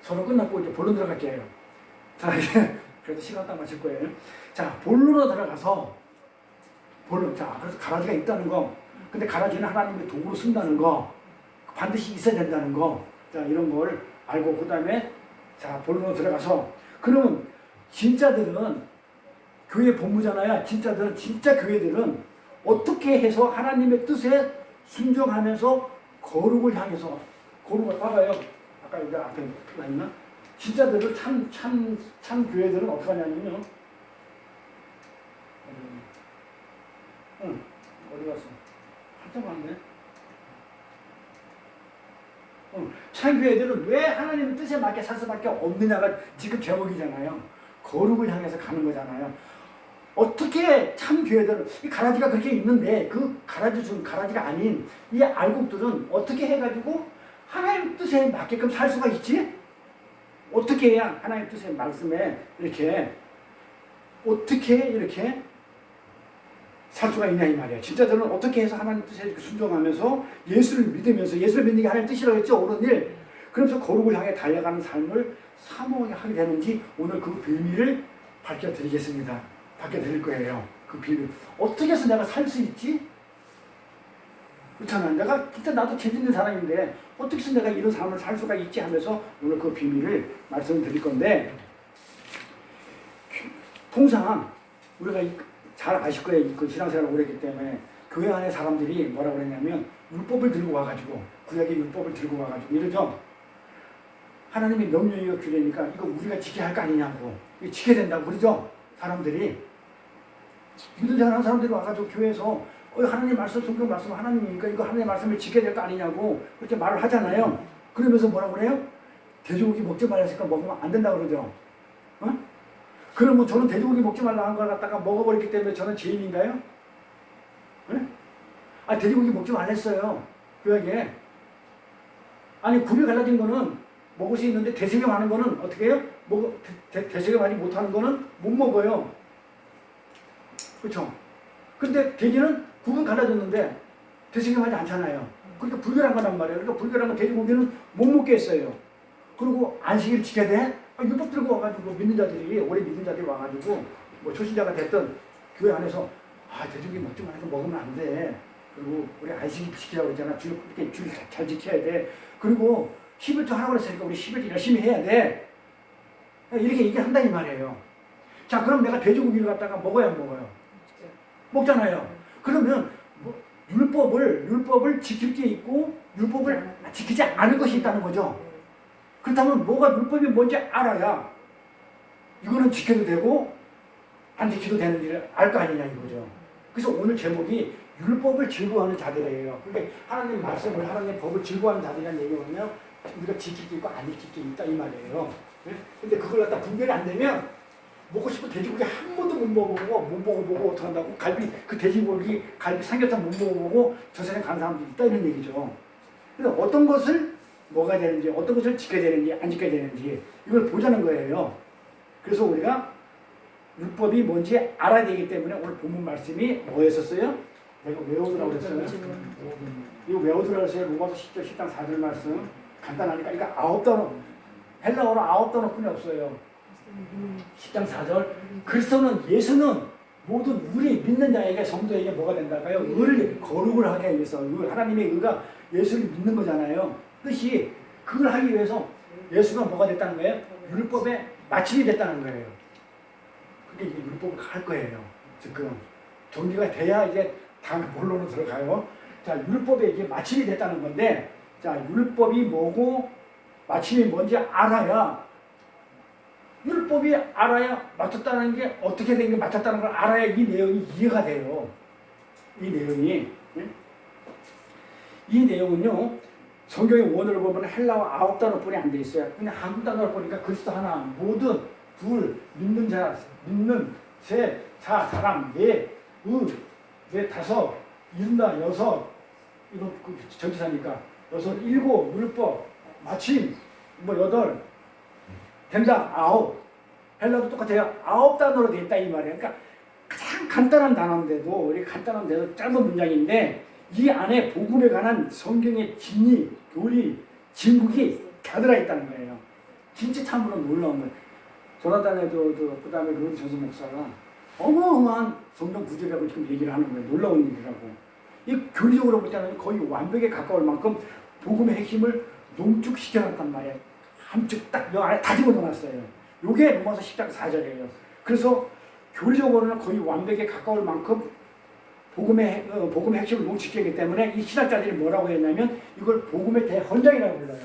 서로 끝났고 이제 본론 들어갈게요. 자, 이제 그래도 시간 딱 맞출 거예요. 자, 본론으로 들어가서 본론. 자, 그래서 가라지가 있다는 거. 근데 가라지는 하나님의 도구로 쓴다는 거. 반드시 있어야 된다는 거. 자, 이런 걸 알고 그다음에 자, 본론으로 들어가서 그러면 진짜들은 교회 본부잖아요. 진짜들은 진짜 교회들은 어떻게 해서 하나님의 뜻에 순종하면서 거룩을 향해서 거룩을 봐봐요. 아까 여기 앞에 나있나? 진짜들은 참 교회들은 어떻게 하냐면요. 어디 갔어? 한참 왔네. 참 교회들은 왜 하나님의 뜻에 맞게 살 수밖에 없느냐가 지금 제목이잖아요. 거룩을 향해서 가는 거잖아요. 어떻게 참 교회들은 이 가라지가 그렇게 있는데 그 가라지가 아닌 이 알곡들은 어떻게 해가지고 하나님 뜻에 맞게끔 살 수가 있지? 어떻게 해야 하나님 뜻의 말씀에 이렇게 어떻게 이렇게 살 수가 있냐 이 말이야. 진짜들은 어떻게 해서 하나님 뜻에 이렇게 순종하면서 예수를 믿으면서 예수를 믿는 게 하나님 뜻이라고 했죠. 옳은 일. 그러면서 거룩을 향해 달려가는 삶을 사모하게 하게 되는지 오늘 그 비밀을 밝혀드리겠습니다. 밝혀드릴 거예요. 그 비밀. 어떻게 해서 내가 살 수 있지? 그렇잖아. 내가 진짜 나도 죄 짓는 사람인데 어떻게 해서 내가 이런 삶을 살 수가 있지 하면서 오늘 그 비밀을 말씀드릴 건데 통상 우리가 잘 아실 거예요. 그 신앙생활을 오래 했기 때문에 교회 안에 사람들이 뭐라고 그랬냐면 율법을 들고 와가지고 구약의 율법을 들고 와가지고 이러죠. 하나님의 명령이고 규례니까 이거 우리가 지켜야 할 거 아니냐고 이거 지켜야 된다고 그러죠. 사람들이 믿는 자라는 사람들이 와가지고 교회에서 하나님 말씀, 성경 말씀 하나님이니까 이거 하나님의 말씀을 지켜야 될 거 아니냐고 그렇게 말을 하잖아요. 그러면서 뭐라고 그래요? 돼지고기 먹지 말랬으니까 먹으면 안 된다고 그러죠. 어? 그러면 저는 돼지고기 먹지 말라 한 걸 갖다가 먹어버렸기 때문에 저는 죄인인가요? 네? 아, 돼지고기 먹지 말랬어요. 교회에. 아니, 굽이 갈라진 거는 먹을 수 있는데 대세경하는 거는 어떻게 해요? 대세경하지 못하는 거는 못 먹어요. 그렇죠? 근데 돼지는 굽은 갈라졌는데 대세경하지 않잖아요. 그러니까 불결한 거란 말이에요. 그러니까 불결한 건 돼지고기는 못 먹게 했어요. 그리고 안식일 지켜야 돼? 율법 들고 와가지고 믿는 자들이 오래 믿는 자들이 와가지고 뭐 초신자가 됐던 교회 안에서 돼지고기 먹지 말고 먹으면 안 돼. 그리고 우리 안식일 지키라고 했잖아. 줄 잘 지켜야 돼. 그리고 11조 하라고 그랬으니까 우리 11조 열심히 해야 돼. 이렇게 얘기한다 이 말이에요. 자, 그럼 내가 돼지고기를 갖다가 먹어야 안 먹어요? 먹잖아요. 그러면 뭐 율법을 지킬 게 있고 율법을 지키지 않을 것이 있다는 거죠. 그렇다면 뭐가 율법이 뭔지 알아야 이거는 지켜도 되고 안 지켜도 되는지를 알 거 아니냐 이거죠. 그래서 오늘 제목이 율법을 즐거워하는 자들이에요. 그러니까 하나님 말씀을 하나님 법을 즐거워하는 자들이라는 얘기는 우리가 지킬 게 있고 안 지킬 게 있다 이 말이에요. 근데 그걸 갖다 분별이 안 되면 먹고 싶은 돼지고기 한 번도 못 먹어보고 어떻게 한다고 그 돼지고기 갈비 삼겹살 못 먹어보고 저 세상에 가는 사람들이 있다 이런 얘기죠. 그래서 어떤 것을 먹어야 되는지 어떤 것을 지켜야 되는지 안 지켜야 되는지 이걸 보자는 거예요. 그래서 우리가 율법이 뭔지 알아야 되기 때문에 오늘 본문 말씀이 뭐였었어요? 내가 외우더라고 그랬어요. 이거 외우더라고 했어요. 로마서 10절 10장 4절 말씀 간단하니까 이거 9단어 헬라어로 9단어뿐이 없어요. 10장 4절 그리스도는 예수는 모든 우리 믿는 자에게 성도에게 뭐가 된다까요? 의를 거룩을 하게 위해서 하나님의 의가 예수를 믿는 거잖아요. 뜻이 그걸 하기 위해서 예수가 뭐가 됐다는 거예요? 율법의 마침이 됐다는 거예요. 그게 이제 율법을 할 거예요. 지금 정리가 돼야 이제 다음 본론으로 들어가요. 자, 율법에 이제 마침이 됐다는 건데, 자, 율법이 뭐고 마침이 뭔지 알아야 율법이 알아야 맞췄다는 게 어떻게 된 게 맞췄다는 걸 알아야 이 내용이 이해가 돼요. 이 내용이 이 내용은요. 성경의 원어를 보면 헬라어 9단어뿐이 안 돼 있어요. 그냥 한국 단어를 보니까 그리스도 하나, 모든, 둘, 믿는 자, 믿는, 셋, 사람, 넷, 다섯, 이른다, 여섯, 이거 전치사니까 여섯, 일곱, 율법, 마침, 여덟, 된다, 아홉. 헬라도 똑같아요. 9단어로 되어 있다 이 말이에요. 그러니까 가장 간단한 단어인데도 우리 간단한데도 짧은 문장인데 이 안에 복음에 관한 성경의 진리, 교리, 진국이 다 들어있다는 거예요. 진짜 참으로 놀라운 거예요. 조나단에도 그 다음에 로드 전수 목사가 어마어마한 성경 구절이라고 지금 얘기를 하는 거예요. 놀라운 일이라고. 이 교리적으로 볼 때는 거의 완벽에 가까울 만큼 복음의 핵심을 농축시켜놨단 말이에요. 함축 딱 여 안에 다 집어넣어놨어요. 요게 로마서 10장 4절이에요. 그래서 교리적으로는 거의 완벽에 가까울 만큼 복음의 핵심을 농축시키기 때문에 이 신학자들이 뭐라고 했냐면 이걸 복음의 대헌장이라고 불러요.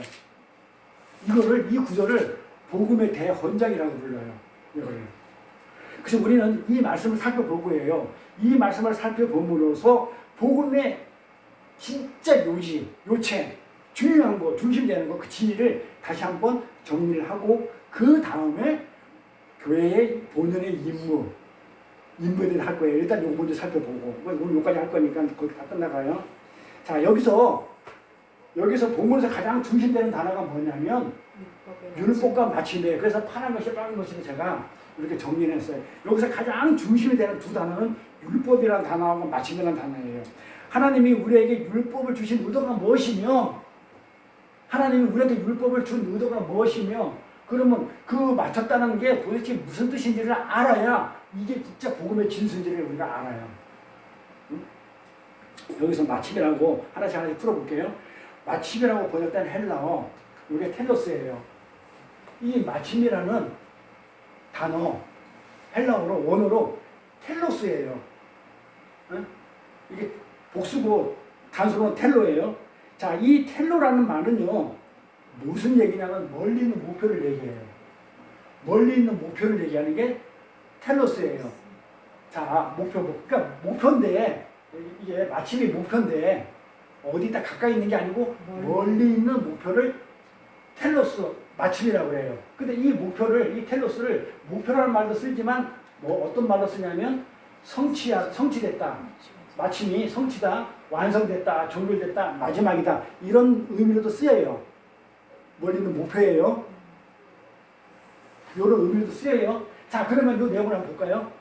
이 구절을 복음의 대헌장이라고 불러요. 이거를. 그래서 우리는 이 말씀을 살펴볼 거예요. 이 말씀을 살펴봄으로써 복음의 진짜 요체, 중요한 거, 중심되는 거, 그 진리를 다시 한번 정리를 하고 그 다음에 교회의 본연의 임무에 대해서 할 거예요. 일단 요거 먼저 살펴보고 오늘 여기까지 할 거니까 거기 다 끝나가요. 자, 여기서 본문에서 가장 중심되는 단어가 뭐냐면 율법과 마침이에요. 그래서 파란 것이 빨간 것을 제가 이렇게 정리했어요. 여기서 가장 중심이 되는 두 단어는 율법이라는 단어하고 마침이라는 단어예요. 하나님이 우리에게 율법을 주신 의도가 무엇이며 하나님이 우리한테 율법을 준 의도가 무엇이며 그러면 그 맞췄다는 게 도대체 무슨 뜻인지를 알아야 이게 진짜 복음의 진수인지를 우리가 알아요. 응? 여기서 마침이라고 하나씩 풀어볼게요. 마침이라고 번역된 헬라어, 이게 텔로스예요. 이 마침이라는 단어, 헬라어로 원어로 텔로스예요. 응? 이게 복수고 단수로는 텔로예요. 자, 이 텔로라는 말은요, 무슨 얘기냐면 멀리 있는 목표를 얘기해요. 멀리 있는 목표를 얘기하는 게 텔로스예요. 자, 그러니까 목표인데, 이게 마침이 목표인데, 어디다 가까이 있는 게 아니고, 멀리 있는 목표를 텔로스, 마침이라고 해요. 근데 이 텔로스를, 목표라는 말도 쓰지만, 어떤 말로 쓰냐면, 성취됐다. 마침이 성취다, 완성됐다, 종결됐다, 마지막이다. 이런 의미로도 쓰여요. 멀리 있는 목표예요. 이런 의미로도 쓰여요. 자, 그러면 이 내용을 한번 볼까요?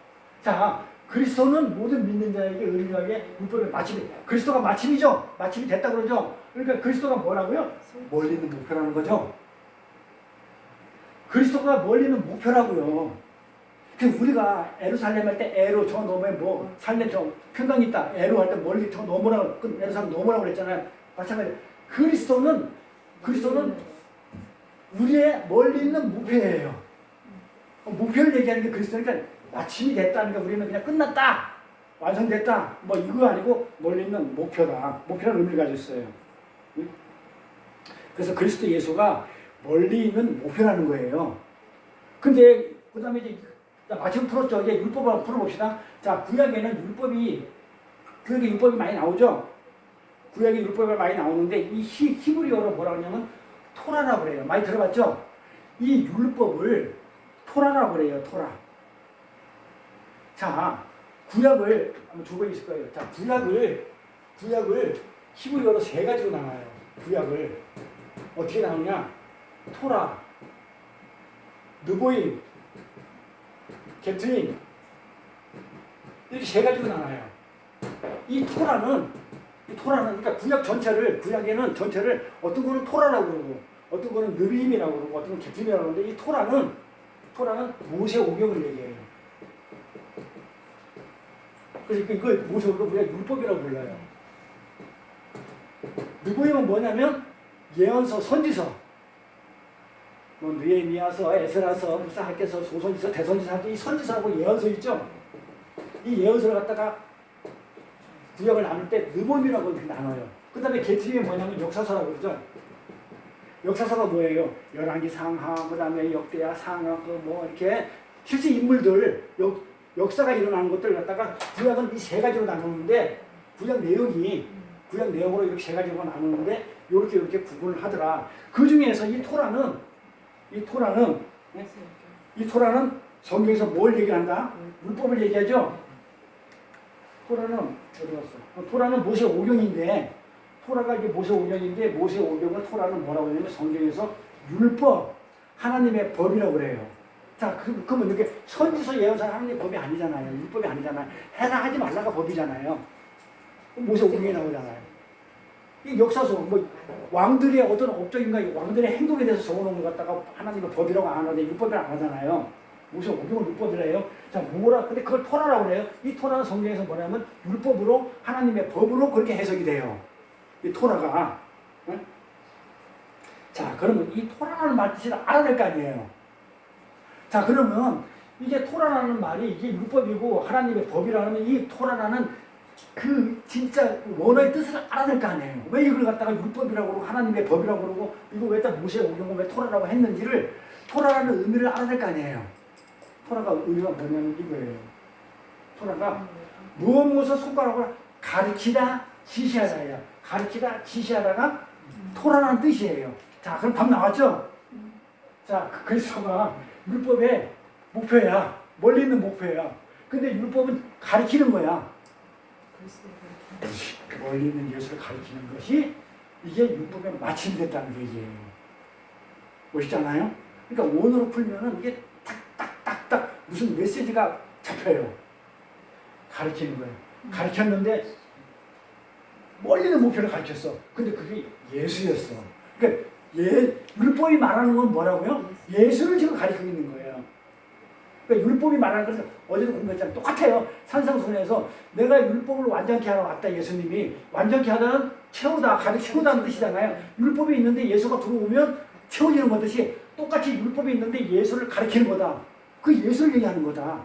자, 그리스도는 모든 믿는 자에게 의미하게 율법의 마침이, 그리스도가 마침이죠. 마침이 됐다 그러죠. 그러니까 그리스도가 뭐라고요? 멀리 있는 목표라는 거죠. 그리스도가 멀리 있는 목표라고요. 우리가 에루살렘 할 때 에루 저 너머에 살렘 저 평강이 있다. 에루 할 때 멀리 저 넘어라고 에루살렘 넘어라고 그랬잖아요. 마찬가지. 그리스도는 우리의 멀리 있는 목표예요. 목표를 얘기하는 게 그리스도니까 마침이 됐다는 게 우리는 그냥 끝났다, 완성됐다, 이거 아니고 멀리 있는 목표다. 목표라는 의미를 가지고 있어요. 그래서 그리스도 예수가 멀리 있는 목표라는 거예요. 근데 그 다음에 이제 마침 풀었죠. 이제 율법을 한번 풀어봅시다. 자, 구약에는 율법이 많이 나오죠. 구약에 율법이 많이 나오는데 이 히브리어로 뭐라고 하냐면 토라라고 그래요. 많이 들어봤죠? 이 율법을 토라라고 그래요. 토라. 자, 구약을 한번 두 번 있을 거예요. 자, 구약을 히브리어로 세 가지로 나눠요. 구약을 어떻게 나오냐? 토라, 느보임, 게트임, 이렇게 세 가지로 나눠요. 이 토라는 그러니까 구약에는 전체를 어떤 거는 토라라고 그러고 어떤 거는 느비임이라고 그러고 어떤 거는 게트임이라고 그러는데 이 토라는 모세 오경을 얘기해요. 그래서 이걸 모세 오경 우리가 율법이라고 불러요. 느보임은 뭐냐면 예언서, 선지서. 느헤미야서, 에스라서, 무사학계서, 소선지서, 대선지서 이 선지서하고 예언서 있죠. 이 예언서를 갖다가 구약을 나눌 때 느보임이라고 이렇게 나눠요. 그 다음에 게트임이 뭐냐면 역사서라고 그러죠. 역사서가 뭐예요? 열왕기, 상하, 그 다음에 역대하, 상하, 이렇게 실제 인물들 역사가 일어나는 것들을 갖다가 구약은 이 세 가지로 나누는데 구약 내용으로 이렇게 세 가지로 나누는데 이렇게 구분을 하더라. 그 중에서 이 토라는 성경에서 뭘 얘기한다? 율법을 얘기하죠. 토라는 어디 갔어? 토라는 모세 오경인데 토라가 이게 모세 오경인데 모세 오경을 토라는 뭐라고 하냐면 성경에서 율법, 하나님의 법이라고 그래요. 자, 그러면 이렇게 선지서 예언서 하나님의 법이 아니잖아요. 율법이 아니잖아요. 해라 하지 말라가 법이잖아요. 모세 오경에 나오잖아요. 이 역사서 뭐 왕들의 어떤 업적인가 왕들의 행동에 대해서 적어놓은 것 갖다가 하나님의 법이라고 안 하는데 율법이라고 안 하잖아요. 모세 오경은 율법이래요. 자, 뭐라 근데 그걸 토라라고 그래요. 이 토라는 성경에서 뭐냐면 율법으로 하나님의 법으로 그렇게 해석이 돼요. 이 토라가. 응? 자, 그러면 이 토라라는 말 뜻을 알아야 될 거 아니에요. 자, 그러면 이게 토라라는 말이 이게 율법이고 하나님의 법이라는 이 토라라는 그 진짜 원어의 뜻을 알아야 될 거 아니에요. 왜 이걸 갖다가 율법이라고 그러고 하나님의 법이라고 그러고 이거 왜 딱 모세 오경고 왜 토라라고 했는지를 토라라는 의미를 알아야 될 거 아니에요. 토라가 의미가 뭐냐면 이거예요. 토라가 무엇 손가락으로 가르치다 지시하다예요. 가르치다 지시하다가 토라라는 뜻이에요. 자, 그럼 답 나왔죠? 자, 그리스도가 율법의 목표야. 멀리 있는 목표야. 근데 율법은 가르치는 거야. 멀리 있는 예수를 가르치는 것이 이게 율법의 마침이 됐다는 얘기예요. 멋있잖아요? 그러니까 원어로 풀면은 이게 딱딱딱딱 무슨 메시지가 잡혀요. 가르치는 거예요. 가르쳤는데 멀리 있는 목표를 가르쳤어. 근데 그게 예수였어. 그러니까 율법이 말하는 건 뭐라고요? 예수를 지금 가르치고 있는 거예요. 그러니까 율법이 말하는 것은 어제도 공부했잖아요. 똑같아요. 산상순에서 내가 율법을 완전케 하러 왔다. 예수님이 완전케 하다는 채우다, 가르치고다는 뜻이잖아요. 율법이 있는데 예수가 들어오면 채워지는 거듯이 똑같이 율법이 있는데 예수를 가르치는 거다. 그 예수를 얘기하는 거다.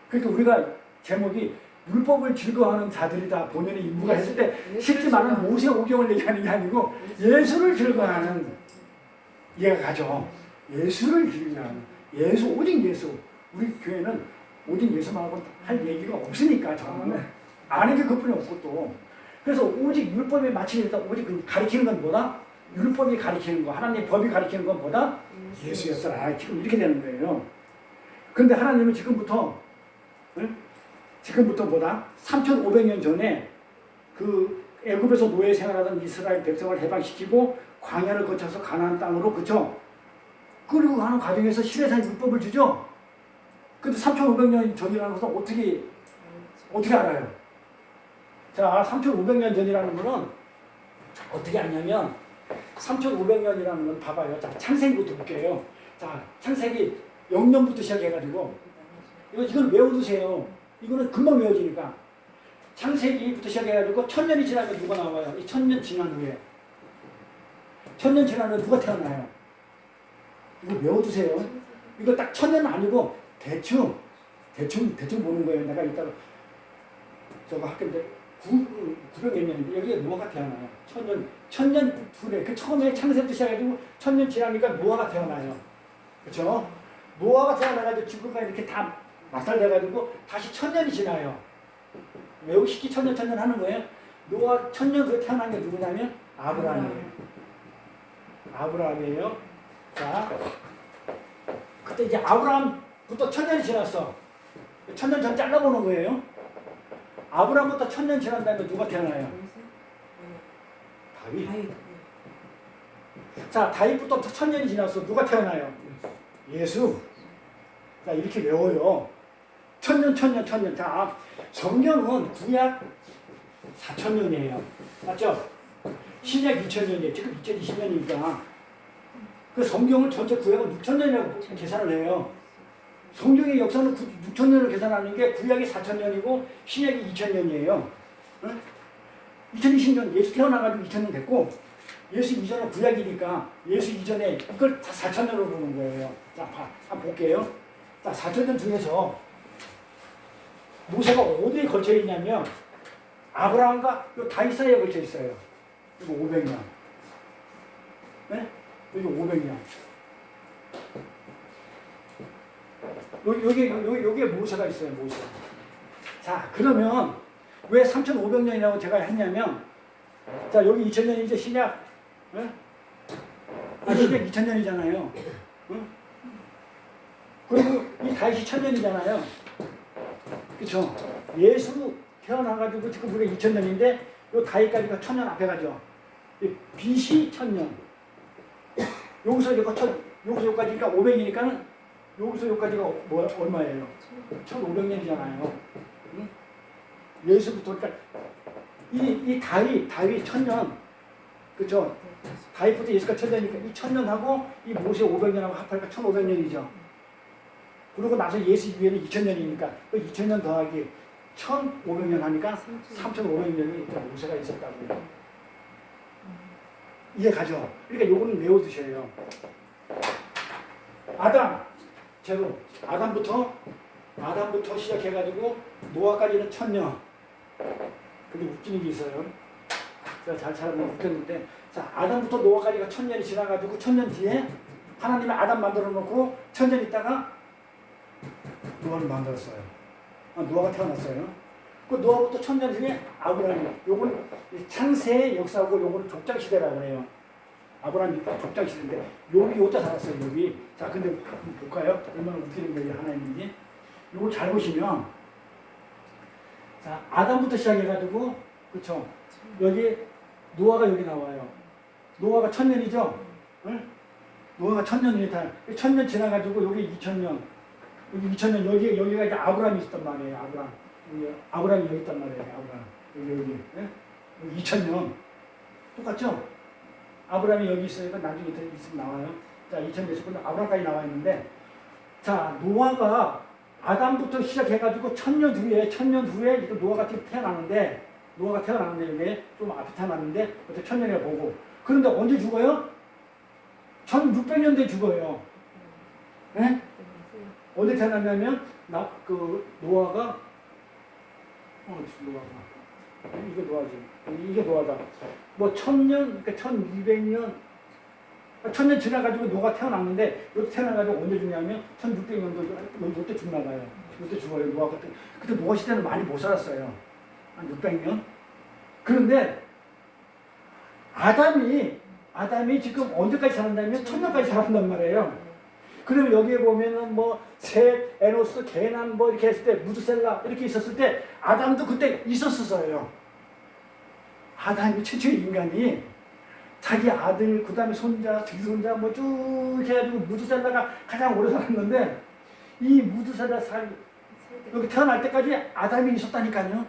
그러니까 우리가 제목이 율법을 즐거워하는 자들이다. 본연의 임무가 했을 때 쉽지만은 모세 오경을 얘기하는 게 아니고 예수를 즐거워하는 이해가 가죠. 예수를 즐거워하는 예수, 오직 예수. 우리 교회는 오직 예수만 하고 할 얘기가 없으니까 저는 아는 게 그뿐이 없고 또 그래서 오직 율법에 맞추겠다. 오직 그 가르치는 건 뭐다? 율법이 가르치는 거, 하나님의 법이 가르치는 건 뭐다? 예수였더라. 지금 이렇게 되는 거예요. 그런데 하나님은 지금부터 응? 지금부터 뭐다? 3,500년 전에 그 애굽에서 노예 생활하던 이스라엘 백성을 해방시키고 광야를 거쳐서 가나안 땅으로 그쵸? 그리고 가는 과정에서 시내산 율법을 주죠. 근데 3,500년 전이라는 것은 어떻게 알아요? 자, 3,500년 전이라는 것은 어떻게 아냐면 3,500년이라는 건 봐봐요. 자, 창세기부터 볼게요. 자, 창세기 0년부터 시작해가지고 이건 외워두세요. 이거는 금방 외워지니까. 창세기부터 시작해가지고 1000년이 지나면 누가 나와요? 이 1000년 지난 후에. 1000년 지나면 누가 태어나요? 이거 외워두세요. 이거 딱 1000년은 아니고 대충 보는 거예요. 내가 이따가 저거 학교인데 900몇 년인데 여기에 노아가 태어나요. 1000년 후에 그 처음에 창세부터 시작해가지고 1000년 지나니까 노아가 태어나요. 그렇죠? 노아가 태어나가지고 지구가 이렇게 다 맞살돼가지고 다시 1000년이 지나요. 매우 쉽게 1000년 하는 거예요. 노아 1000년 후에 태어난 게 누구냐면 아브라함이에요. 아브라함이에요. 자, 그때 이제 아브라함부터 1000년이 지났어. 1000년 전 잘라보는 거예요. 아브라함부터 1000년 지난 다음에 누가 태어나요? 다윗. 자, 다윗부터 1000년이 지났어. 누가 태어나요? 예수. 자, 이렇게 외워요. 1000년. 자, 성경은 구약 4000년이에요. 맞죠? 신약 2000년이에요. 지금 2020년이니까. 그 성경은 전체 구약은 6000년이라고 계산을 해요. 성경의 역사는 6000년을 계산하는 게 구약이 4000년이고 신약이 2000년이에요. 응? 2020년 예수 태어나가지고 2000년 됐고 예수 이전은 구약이니까 예수 이전에 이걸 다 4000년으로 보는 거예요. 자, 한번 볼게요. 자, 4000년 중에서 모세가 어디에 걸쳐 있냐면 아브라함과 다윗 사이에 걸쳐 있어요. 이거 500년. 네? 여기 500년. 여기에 모세가 있어요, 모세. 자, 그러면 왜 3,500년이라고 제가 했냐면, 자, 여기 2000년이죠, 신약. 네? 신약 2000년이잖아요. 응? 그리고 이 다윗이 1000년이잖아요. 그쵸? 예수 태어나가지고 지금 우리가 2000년인데, 요 다윗까지가 1000년 앞에 가죠. BC 1000년. 여기서 여기까지가 500이니까는 여기서 여기까지가 얼마예요? 1500년이잖아요. 응? 예수부터 그러니까 이 다윗 1000년 그렇죠? 다윗부터 예수가 1000년이니까 이 1000년하고 이 모세 500년하고 합하니까 1500년이죠. 그러고 나서 예수 이후에는 2000년이니까 그 2000년 더하기 1500년 하니까 3500년이 모세가 있었다고요. 이해가죠? 그러니까 요거는 외워두셔요. 아담부터 시작해가지고 노아까지는 1000년. 근데 웃기는 게 있어요. 제가 잘 찾아보면 웃겼는데, 자, 아담부터 노아까지가 1000년이 지나가지고 1000년 뒤에 하나님이 아담 만들어 놓고 1000년 있다가 노아를 만들었어요. 노아가 태어났어요. 그 노아부터 1000년 뒤에 아브라함이, 요건 창세의 역사고 요거는 족장시대라고 해요. 아브라함이 족장시대인데 요때 살았어요. 여기. 자, 근데 한번 볼까요? 얼마나 웃기는 거예요, 하나님이. 요거 잘 보시면, 자, 아담부터 시작해가지고, 그쵸? 여기 노아가 여기 나와요. 노아가 1000년이죠? 응? 노아가 1000년이다. 1000년 지나가지고 여기 2000년. 여기 2000년, 여기가 이제 아브라함이 있었단 말이에요. 아브라함이 여기 있단 말이에요. 아브라함. 여기. 예? 여기 2000년. 똑같죠? 아브라함이 여기 있으니까 나중에 있으면 나와요. 자, 2000년 있었고 아브라함까지 나와 있는데, 자, 노아가 아담부터 시작해가지고 1000년 후에 이거 노아가 태어나는데 이게 좀 앞에 태어났는데, 그때 1000년이라 보고. 그런데 언제 죽어요? 1600년대에 죽어요. 예? 언제 태어났냐면, 노아가, 이게 노아지. 이게 노아다. 뭐, 1000년, 그러니까 1200년, 1000년 지나가지고 노아가 태어났는데, 이때 태어나가지고 언제 죽냐면, 1600년도, 이때 죽나 봐요. 이때 죽어요. 노아가 그때 노아 시대는 많이 못 살았어요. 한 600년? 그런데, 아담이 지금 언제까지 살았냐면, 1000년까지 살았단 말이에요. 그러면 여기에 보면은 뭐, 셋, 에노스, 게난 뭐 이렇게 했을 때, 무드셀라 이렇게 있었을 때, 아담도 그때 있었어요. 아담이 최초의 인간이 자기 아들, 그 다음에 손자, 증손자 뭐 쭉 해가지고 무드셀라가 가장 오래 살았는데, 이 무드셀라 여기 태어날 때까지 아담이 있었다니까요.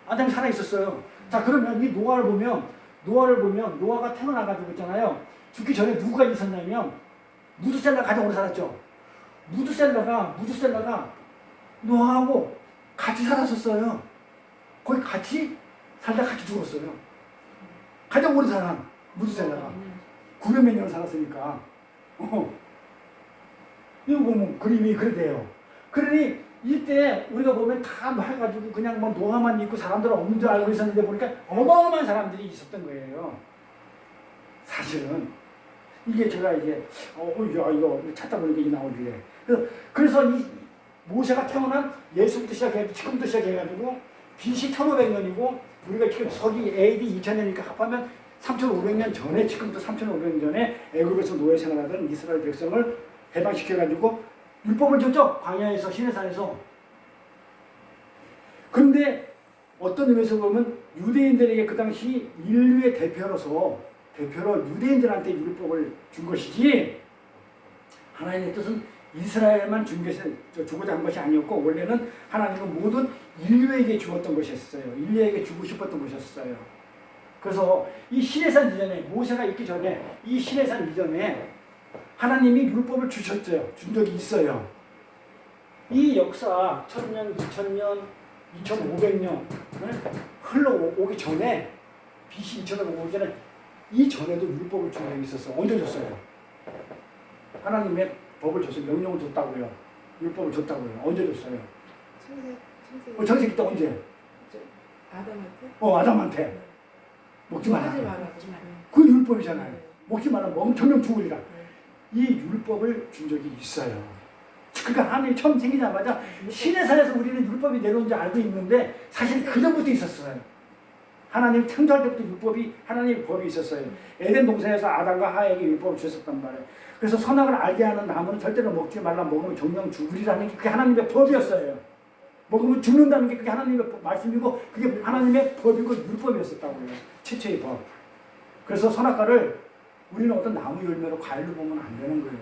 아담이 살아있었어요. 자, 그러면 이 노아를 보면 노아가 태어나가지고 있잖아요. 죽기 전에 누가 있었냐면 무드셀라가 가장 오래 살았죠. 무드셀라가 노아하고 같이 살았었어요. 거기 같이 살다 같이 죽었어요. 가장 오래 살아 무드셀라가 900몇 년을 살았으니까. 이거 보면 그림이 그래 돼요. 그러니 이때 우리가 보면 다 해가지고 그냥 뭐 노아만 있고 사람들은 없는 줄 알고 있었는데 보니까 어마어마한 사람들이 있었던 거예요. 사실은 이게 제가 이제 이거 찾다 보니까 이게 나오길래 그래서 이 모세가 태어난 예수부터 시작해가지고 지금부터 시작해가지고 BC 1500년이고 우리가 지금 서기 AD 2000년이니까 합하면 3500년 전에 지금부터 3500년 전에 애굽에서 노예 생활하던 이스라엘 백성을 해방시켜가지고 율법을 줬죠. 광야에서 시내산에서. 근데 어떤 의미에서 보면 유대인들에게 그 당시 인류의 대표로 유대인들한테 율법을 준 것이지 하나님의 뜻은 이스라엘만 주고자 한 것이 아니었고 원래는 하나님은 모든 인류에게 주었던 것이었어요. 인류에게 주고 싶었던 것이었어요. 그래서 이 시내산 이전에 모세가 있기 전에 이 시내산 이전에 하나님이 율법을 주셨죠. 준 적이 있어요. 이 역사 1000년, 2000년, 2500년 흘러오기 전에 BC 2000년 오기 전에 이 전에도 율법을 준 적이 있었어요. 언제 줬어요? 하나님의 법을 줬어요. 명령을 줬다고요. 율법을 줬다고요. 언제 줬어요? 창세기 때 언제? 아담한테? 아담한테. 먹지 마라. 그 율법이잖아요. 네. 먹지 마라. 먹으면 정령 죽으리라. 이 율법을 준 적이 있어요. 그러니까 하나님이 처음 생기자마자 시내산에서 우리는 율법이 내려온 줄 알고 있는데 사실 그 전부터 있었어요. 하나님 창조할 때부터 하나님의 법이 있었어요. 에덴 동산에서 아담과 하와에게 율법을 주셨단 말이에요. 그래서 선악을 알게 하는 나무는 절대로 먹지 말라. 먹으면 정령 죽으리라는 게 그게 하나님의 법이었어요. 먹으면 죽는다는 게 그게 하나님의 말씀이고 그게 하나님의 법이고 율법이었었다고요. 최초의 법. 그래서 선악과를 우리는 어떤 나무 열매로 과일로 보면 안 되는 거예요.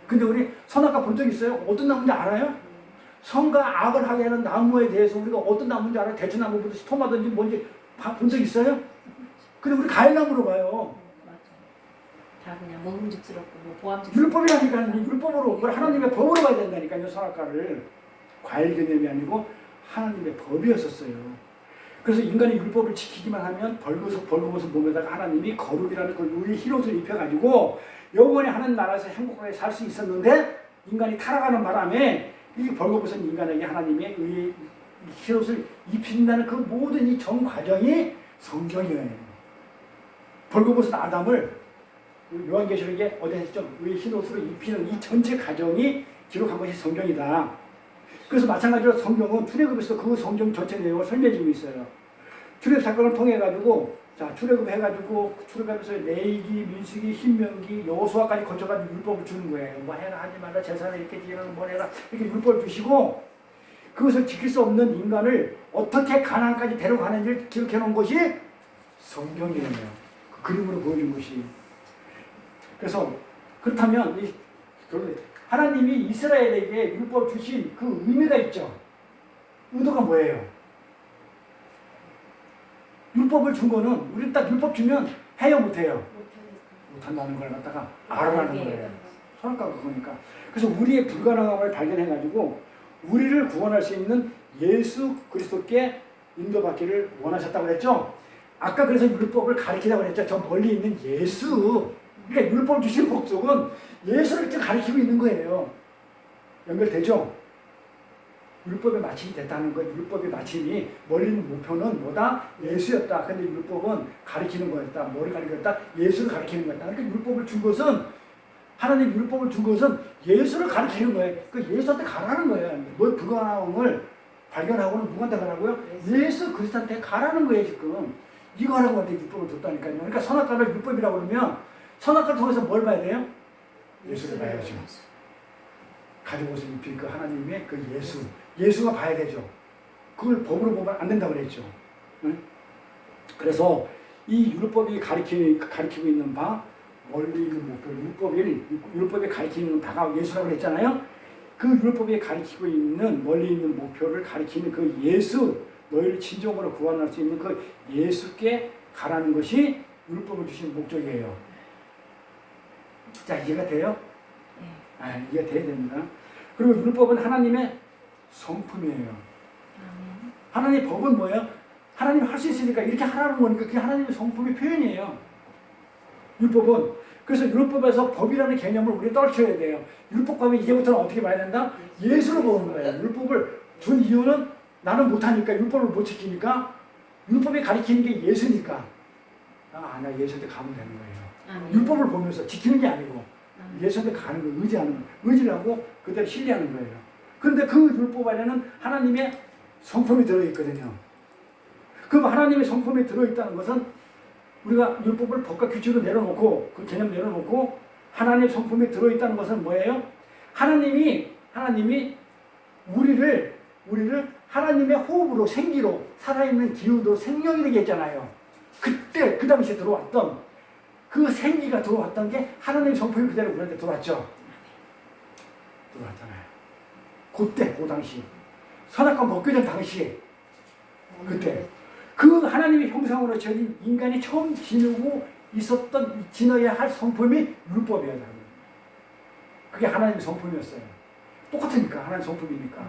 근데 우리 선악과 본 적 있어요? 어떤 나무인지 알아요? 선과 악을 하게 하는 나무에 대해서 우리가 어떤 나무인지 알아요? 대추나무든지 토마든지 뭔지 본 적 있어요? 근데 우리 과일나무로 봐요. 맞아. 다 그냥 먹음직스럽고 뭐 보암직스럽고. 율법이라니까 율법으로 그걸 하나님의 법으로 봐야 된다니까요. 선악과를 과일 개념이 아니고 하나님의 법이었었어요. 그래서 인간이 율법을 지키기만 하면 벌거벗은 몸에다가 하나님이 거룩이라는 그 의의 흰옷을 입혀가지고 영원히 하나님 나라에서 행복하게 살 수 있었는데 인간이 타락하는 바람에 이 벌거벗은 인간에게 하나님의 의의 흰옷을 입힌다는 그 모든 이 전 과정이 성경이에요. 벌거벗은 아담을 요한계시록에 어디 했죠? 의의 흰옷으로 입히는 이 전체 과정이 기록한 것이 성경이다. 그래서 마찬가지로 성경은 출애굽에서 그 성경 전체 내용을 설명해주고 있어요. 출애굽 사건을 통해 가지고 자 출애굽 해가지고 출애굽에서 레위기, 민수기, 신명기, 여호수아까지 거쳐가지고 율법을 주는 거예요. 뭐 해라 하지 말라 제사를 이렇게 지내는 뭘 해라 이렇게 율법을 주시고 그것을 지킬 수 없는 인간을 어떻게 가나안까지 데려가는지를 기록해 놓은 것이 성경이에요. 그 그림으로 보여준 것이. 그래서 그렇다면 하나님이 이스라엘에게 율법 주신 그 의미가 있죠. 의도가 뭐예요? 율법을 준 거는 우리는 딱 율법 주면 해요 못해요? 못한다는 걸 갖다가 알아라는 거예요. 선악과가 그거니까. 그래서 우리의 불가능함을 발견해가지고 우리를 구원할 수 있는 예수 그리스도께 인도받기를 원하셨다고 그랬죠. 아까 그래서 율법을 가리키라고 그랬죠. 저 멀리 있는 예수. 그러니까 율법 주신 목적은 예수를 지금 가리키고 있는 거예요. 연결되죠? 율법의 마침이 됐다는 것, 율법의 마침이 멀리 있는 목표는 뭐다? 예수였다. 근데 율법은 가리키는 거였다. 뭐를 가리켰다? 예수를 가리키는 거였다. 그러니까 율법을 준 것은 하나님 율법을 준 것은 예수를 가리키는 거예요. 그 예수한테 가라는 거예요. 뭐 불가능을 발견하고는 누구한테 가라고요? 예수 그리스도한테 가라는 거예요 지금. 이거 하라고 한테 율법을 줬다니까요. 그러니까 선악과를 율법이라고 그러면 선악과를 통해서 뭘 봐야 돼요? 예수를 봐야죠. 가죽 옷을 입힌 그 하나님의 그 예수. 예수가 봐야 되죠. 그걸 법으로 보면 안 된다고 그랬죠. 응? 그래서 이 율법이 가리키고 있는 바, 멀리 있는 목표, 율법이 가리키는 바가 예수라고 그랬잖아요. 그 율법이 가리키고 있는 멀리 있는 목표를 가리키는 그 예수, 너희를 진정으로 구원할 수 있는 그 예수께 가라는 것이 율법을 주신 목적이에요. 자, 이해가 돼요? 네. 이해가 돼야 됩니다. 그리고 율법은 하나님의 성품이에요. 하나님의 법은 뭐예요? 하나님이 할 수 있으니까 이렇게 하라는 거니까 그게 하나님의 성품의 표현이에요. 율법은. 그래서 율법에서 법이라는 개념을 우리 떨쳐야 돼요. 율법과 하면 이제부터는 어떻게 봐야 된다? 예수로 보는 거예요. 율법을 준 이유는 나는 못하니까, 율법을 못 지키니까, 율법이 가리키는 게 예수니까. 나 예수한테 가면 되는 거예요. 율법을 보면서 지키는 게 아니고 예수한테 가는 거예요. 의지하는 거예요. 의지를 하고 그대로 신뢰하는 거예요. 그런데 그 율법 안에는 하나님의 성품이 들어있거든요. 그럼 하나님의 성품이 들어있다는 것은 우리가 율법을 법과 규칙으로 내려놓고 그 개념 내려놓고 하나님의 성품이 들어있다는 것은 뭐예요? 하나님이 우리를 하나님의 호흡으로 생기로 살아있는 기운으로 생명이 되게 했잖아요. 그때 그 당시에 들어왔던 그 생기가 들어왔던 게 하나님의 성품이 그대로 우리한테 들어왔죠. 들어왔잖아요. 그때 그 당시 선악과 먹기 전 당시에 그때 그 하나님의 형상으로 지어진 인간이 처음 지녀야 할 성품이 율법이에요. 그게 하나님의 성품이었어요. 똑같으니까 하나님의 성품이니까.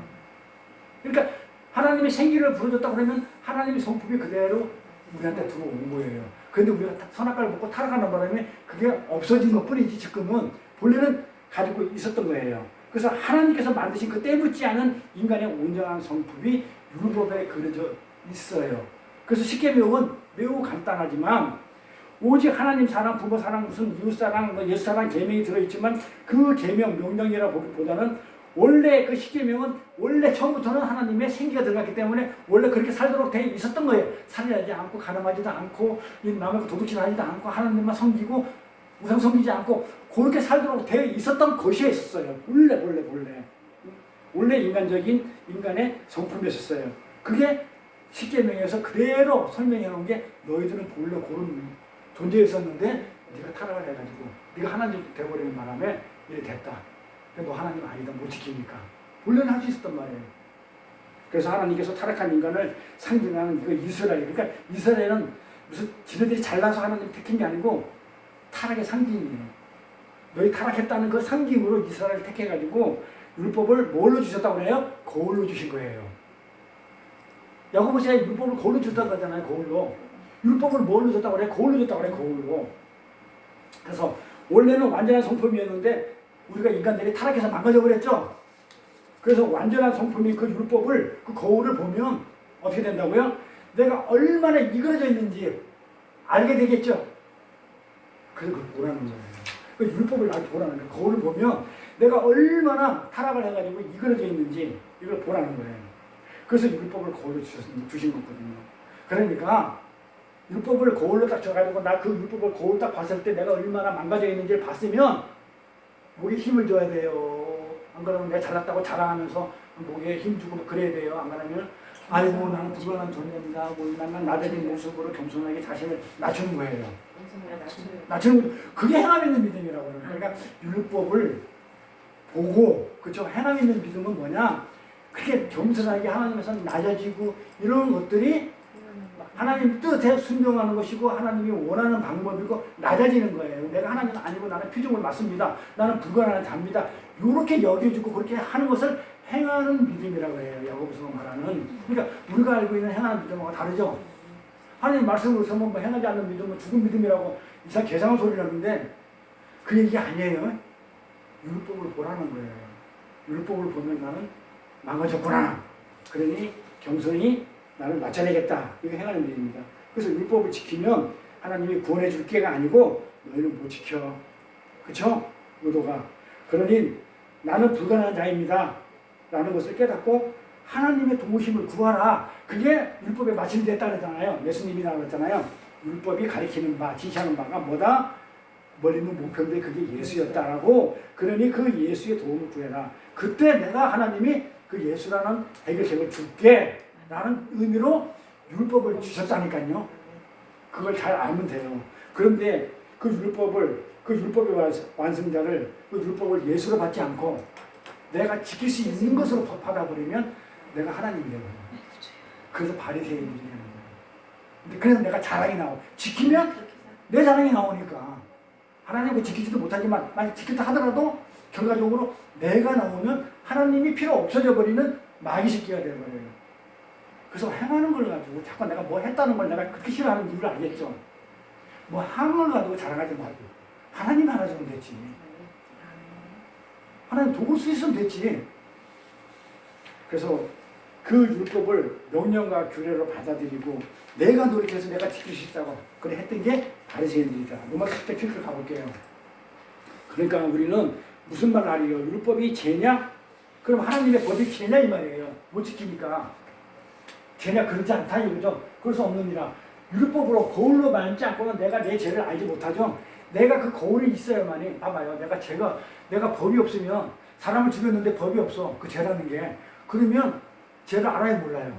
그러니까 하나님의 생기를 부르셨다 그러면 하나님의 성품이 그대로 우리한테 들어온 거예요. 그런데 우리가 선악과를 먹고 타락하는 바람에 그게 없어진 것뿐이지 지금은 본래는 가지고 있었던 거예요. 그래서 하나님께서 만드신 그 때묻지 않은 인간의 온전한 성품이 율법에 그려져 있어요. 그래서 십계명은 매우 간단하지만 오직 하나님 사랑, 부모 사랑, 무슨 이웃 사랑, 예수 사랑 계명이 들어있지만 그 계명, 명령이라 보기보다는 원래 그 십계명은 원래 처음부터는 하나님의 생기가 들어갔기 때문에 원래 그렇게 살도록 되어 있었던 거예요. 살인하지 않고 가늠하지도 않고 남의 도둑질하지도 않고 하나님만 섬기고 우상 섬기지 않고 그렇게 살도록 되어 있었던 것이었어요. 원래 인간의 성품이었어요. 그게 십계명에서 그대로 설명해 놓은 게 너희들은 본래 그런 존재였었는데 네가 타락을 해가지고 네가 하나님 되어버리는 바람에 이래 됐다. 근데 너 하나님 아니다 못 지키니까. 원래는 할 수 있었단 말이에요. 그래서 하나님께서 타락한 인간을 상징하는 이거 이스라엘. 그러니까 이스라엘은 무슨 지네들이 잘나서 하나님 택한 게 아니고 타락의 상징이에요. 너희 타락했다는 그 상징으로 이스라엘을 택해가지고 율법을 뭘로 주셨다고 그래요? 거울로 주신 거예요. 야고보서에 율법을 거울로 줬다고 하잖아요. 거울로. 율법을 뭘로 줬다고 그래? 거울로 줬다고 그래. 거울로. 그래서 원래는 완전한 성품이었는데 우리가 인간들이 타락해서 망가져 버렸죠. 그래서 완전한 성품인 그 율법을 그 거울을 보면 어떻게 된다고요? 내가 얼마나 이그러져 있는지 알게 되겠죠. 그래서 그걸 보라는 거예요. 그 율법을 날 보라는 거예요. 거울을 보면 내가 얼마나 타락을 해가지고 이그러져 있는지 이걸 보라는 거예요. 그래서 율법을 거울로 주신 거거든요. 그러니까 율법을 거울로 딱 줘가지고 나 그 율법을 거울 딱 봤을 때 내가 얼마나 망가져 있는지를 봤으면 목에 힘을 줘야 돼요. 안 그러면 내가 잘났다고 자랑하면서 목에 힘 주고 그래야 돼요. 안 그러면 아이고 나는 불안한 존재입니다. 나는 낮아진 모습으로 겸손하게 자신을 낮추는 거예요. 낮추는 거 그게 행함 있는 믿음이라고 그래요. 그러니까 율법을 보고 그쵸 행함 있는 믿음은 뭐냐? 그렇게 겸손하게 하나님에서 낮아지고 이런 것들이 하나님 뜻에 순종하는 것이고 하나님이 원하는 방법이고 낮아지는 거예요. 내가 하나님 아니고 나는 피조물 맞습니다. 나는 불가능한 자입니다. 이렇게 여겨주고 그렇게 하는 것을 행하는 믿음이라고 해요. 야고보서가 말하는. 그러니까 우리가 알고 있는 행하는 믿음하고 다르죠. 하나님 말씀으로서 뭐 행하지 않는 믿음은 죽은 믿음이라고 이상 개상한 소리를 하는데 그 얘기 아니에요. 율법을 보라는 거예요. 율법을 보면 나는 망가졌구나. 그러니 겸손히 나를 맞춰내겠다. 이거 행하는 믿음입니다. 그래서 율법을 지키면 하나님이 구원해 줄 게가 아니고 너희는 못 지켜. 그쵸? 의도가. 그러니 나는 불가능한 자입니다. 라는 것을 깨닫고 하나님의 도우심을 구하라. 그게 율법에 마침이 됐다 그랬잖아요. 예수님이 나왔잖아요. 율법이 가리키는 바, 지시하는 바가 뭐다? 멀리 있는 목표인데 그게 예수였다라고. 그러니 그 예수의 도움을 구해라. 그때 내가 하나님이 그 예수라는 해결책을 줄게 라는 의미로 율법을 주셨다니까요. 그걸 잘 알면 돼요. 그런데 그 율법의 완성자를 그 율법을 예수로 받지 않고 내가 지킬 수 있는 것으로 받아버리면 내가 하나님이 되는 거예요. 그래서 바리새인들이 되는 거예요. 그래서 내가 자랑이 나오고 지키면 내 자랑이 나오니까 하나님을 지키지도 못하지만 만약 지켰다 하더라도 결과적으로 내가 나오면 하나님이 필요 없어져 버리는 마귀 새끼가 되어버려요. 그래서 행하는 걸 가지고 자꾸 내가 뭐 했다는 걸 내가 그렇게 싫어하는 이유를 알겠죠. 뭐 하는 걸 가지고 자랑하지 말고 하나님 하나 주면 됐지. 하나님 도울 수 있으면 됐지. 그래서 그 율법을 명령과 규례로 받아들이고 내가 노력해서 내가 지킬 수 있다고 그래 했던 게 바리새인들이다. 로마서 10장 7절 가볼게요. 그러니까 우리는 무슨 말을 하리요? 율법이 죄냐? 그럼 하나님의 법이 죄냐 이 말이에요. 못 지키니까. 죄냐 그렇지 않다 이거죠. 그럴 수 없느니라. 율법으로 거울로 만지 않고는 내가 내 죄를 알지 못하죠. 내가 그 거울이 있어야만이 봐봐요. 내가 법이 없으면 사람을 죽였는데 법이 없어. 그 죄라는 게. 그러면 죄를 알아야 몰라요.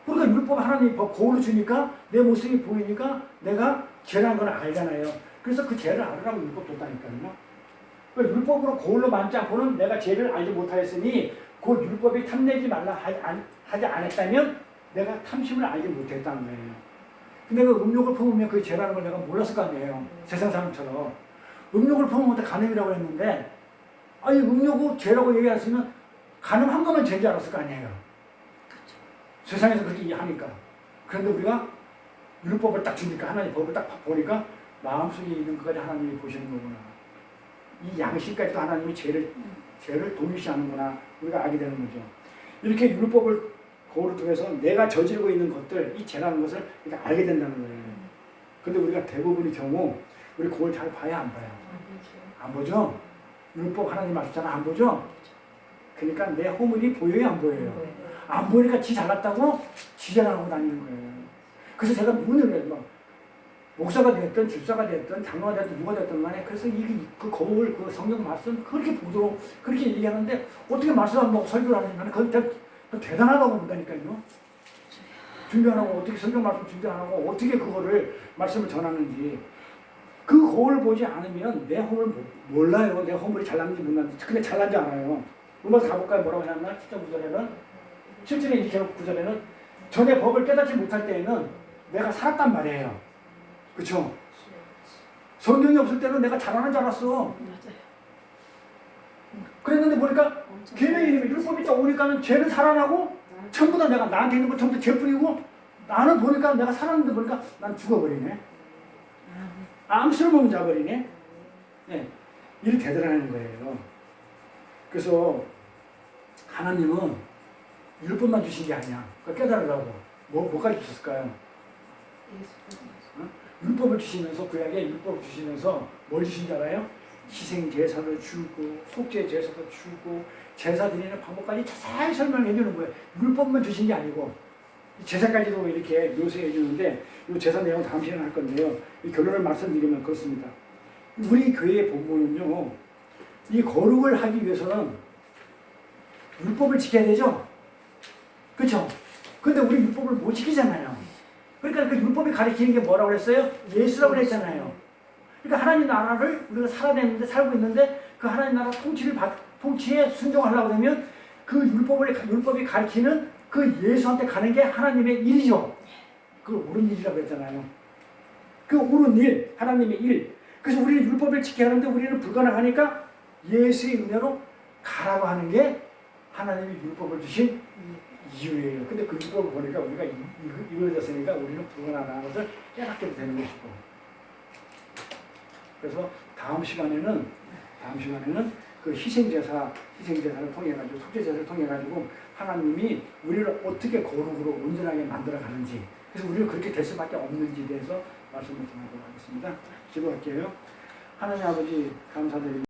그러니까 율법 하나님 법 거울로 주니까 내 모습이 보이니까 내가 죄라는 걸 알잖아요. 그래서 그 죄를 알으라고 율법 줬다니까요. 그러니까 율법으로 거울로 만지 않고는 내가 죄를 알지 못하였으니 그 율법이 탐내지 말라 하지 않았다면 내가 탐심을 알지 못했다는 거예요. 근데 그 음욕을 품으면 그게 죄라는 걸 내가 몰랐을 거 아니에요. 세상 사람처럼. 음욕을 품으면 간음이라고 했는데 아니 음욕을 죄라고 얘기했으면 간음한 거면 죄인 줄 알았을 거 아니에요. 세상에서 그렇게 이해하니까. 그런데 우리가 율법을 딱 주니까 하나님 법을 딱 보니까 마음속에 있는 그까지 하나님이 보시는 거구나. 이 양심까지도 하나님이 죄를 동일시하는구나. 우리가 알게 되는 거죠. 이렇게 율법을 거울을 통해서 내가 저지르고 있는 것들, 이 죄라는 것을 우리가 알게 된다는 거예요. 근데 우리가 대부분의 경우 우리 거울 잘 봐야 안 봐요. 안 보죠? 율법 하나님 말씀잖아. 안 보죠? 그러니까 내 허물이 보여요? 안 보여요? 안 보니까 지 잘났다고 지 자랑하고 다니는 거예요. 그래서 제가 문을 해요. 목사가 됐든 집사가 됐든 장로가 됐든 누가 됐든 간에 그래서 그 거울 그 성경 말씀 그렇게 보도록 그렇게 얘기하는데 어떻게 말씀 안 보고 설교를 하는지 나는 그건 대단하다고 본다니까요. 준비 안 하고 어떻게 성경 말씀 준비 안 하고 어떻게 그거를 말씀을 전하는지 그 거울을 보지 않으면 내 허물 몰라요. 내 허물이 잘났는지 못났는지. 근데 잘난지 알아요. 로마서 가볼까요? 뭐라고 하냐면 7절 9절에는 7절에 이렇게 9절에는 전에 법을 깨닫지 못할 때에는 내가 살았단 말이에요. 그렇죠? 성경이 없을 때는 내가 잘하는 줄 알았어. 맞아요. 그랬는데 보니까 엄청 계명이 율법이 딱 오니까는 죄는 살아나고 전부 다 내가 나한테 있는 거 전부 다 죄뿐이고 나는 보니까 내가 살았는데 보니까 난 죽어버리네. 아무 쓸모없는 자버리네. 네. 일이 대단한 거예요. 그래서 하나님은 율법만 주신 게 아니야. 그러니까 깨달으라고. 뭐까지 주셨을까요? 율법을 주시면서 구약에 율법을 주시면서 뭘 주신 줄 알아요? 희생 제사를 주고 속죄 제사도 주고 제사 드리는 방법까지 자세히 설명해 주는 거예요. 율법만 주신 게 아니고 제사까지도 이렇게 묘사해 주는데 이 제사 내용 다음 시간에 할 건데요. 이 결론을 말씀드리면 그렇습니다. 우리 교회의 본문은요. 이 거룩을 하기 위해서는 율법을 지켜야 되죠. 그렇죠? 근데 우리 율법을 못 지키잖아요. 그러니까 그 율법이 가리키는 게 뭐라고 그랬어요? 예수라고 그랬잖아요. 그러니까 하나님 나라를 우리가 살고 있는데 그 하나님 나라 통치에 순종하려고 그러면 그 율법이 가리키는 그 예수한테 가는 게 하나님의 일이죠. 그걸 옳은 일이라고 했잖아요. 그 옳은 일, 하나님의 일. 그래서 우리는 율법을 지켜야 하는데 우리는 불가능하니까 예수의 은혜로 가라고 하는 게 하나님이 율법을 주신 이유예요. 근데 그 율법을 보니까 우리가 이루어졌으니까 우리는 불가능한 것을 깨닫게 되는 것이고. 그래서 다음 시간에는 그 희생제사를 통해 가지고 속죄제사를 통해 가지고 하나님이 우리를 어떻게 거룩으로 온전하게 만들어 가는지, 그래서 우리는 그렇게 될 수밖에 없는지에 대해서 말씀을 드리도록 하겠습니다. 기도할게요. 하나님 아버지 감사드립니다.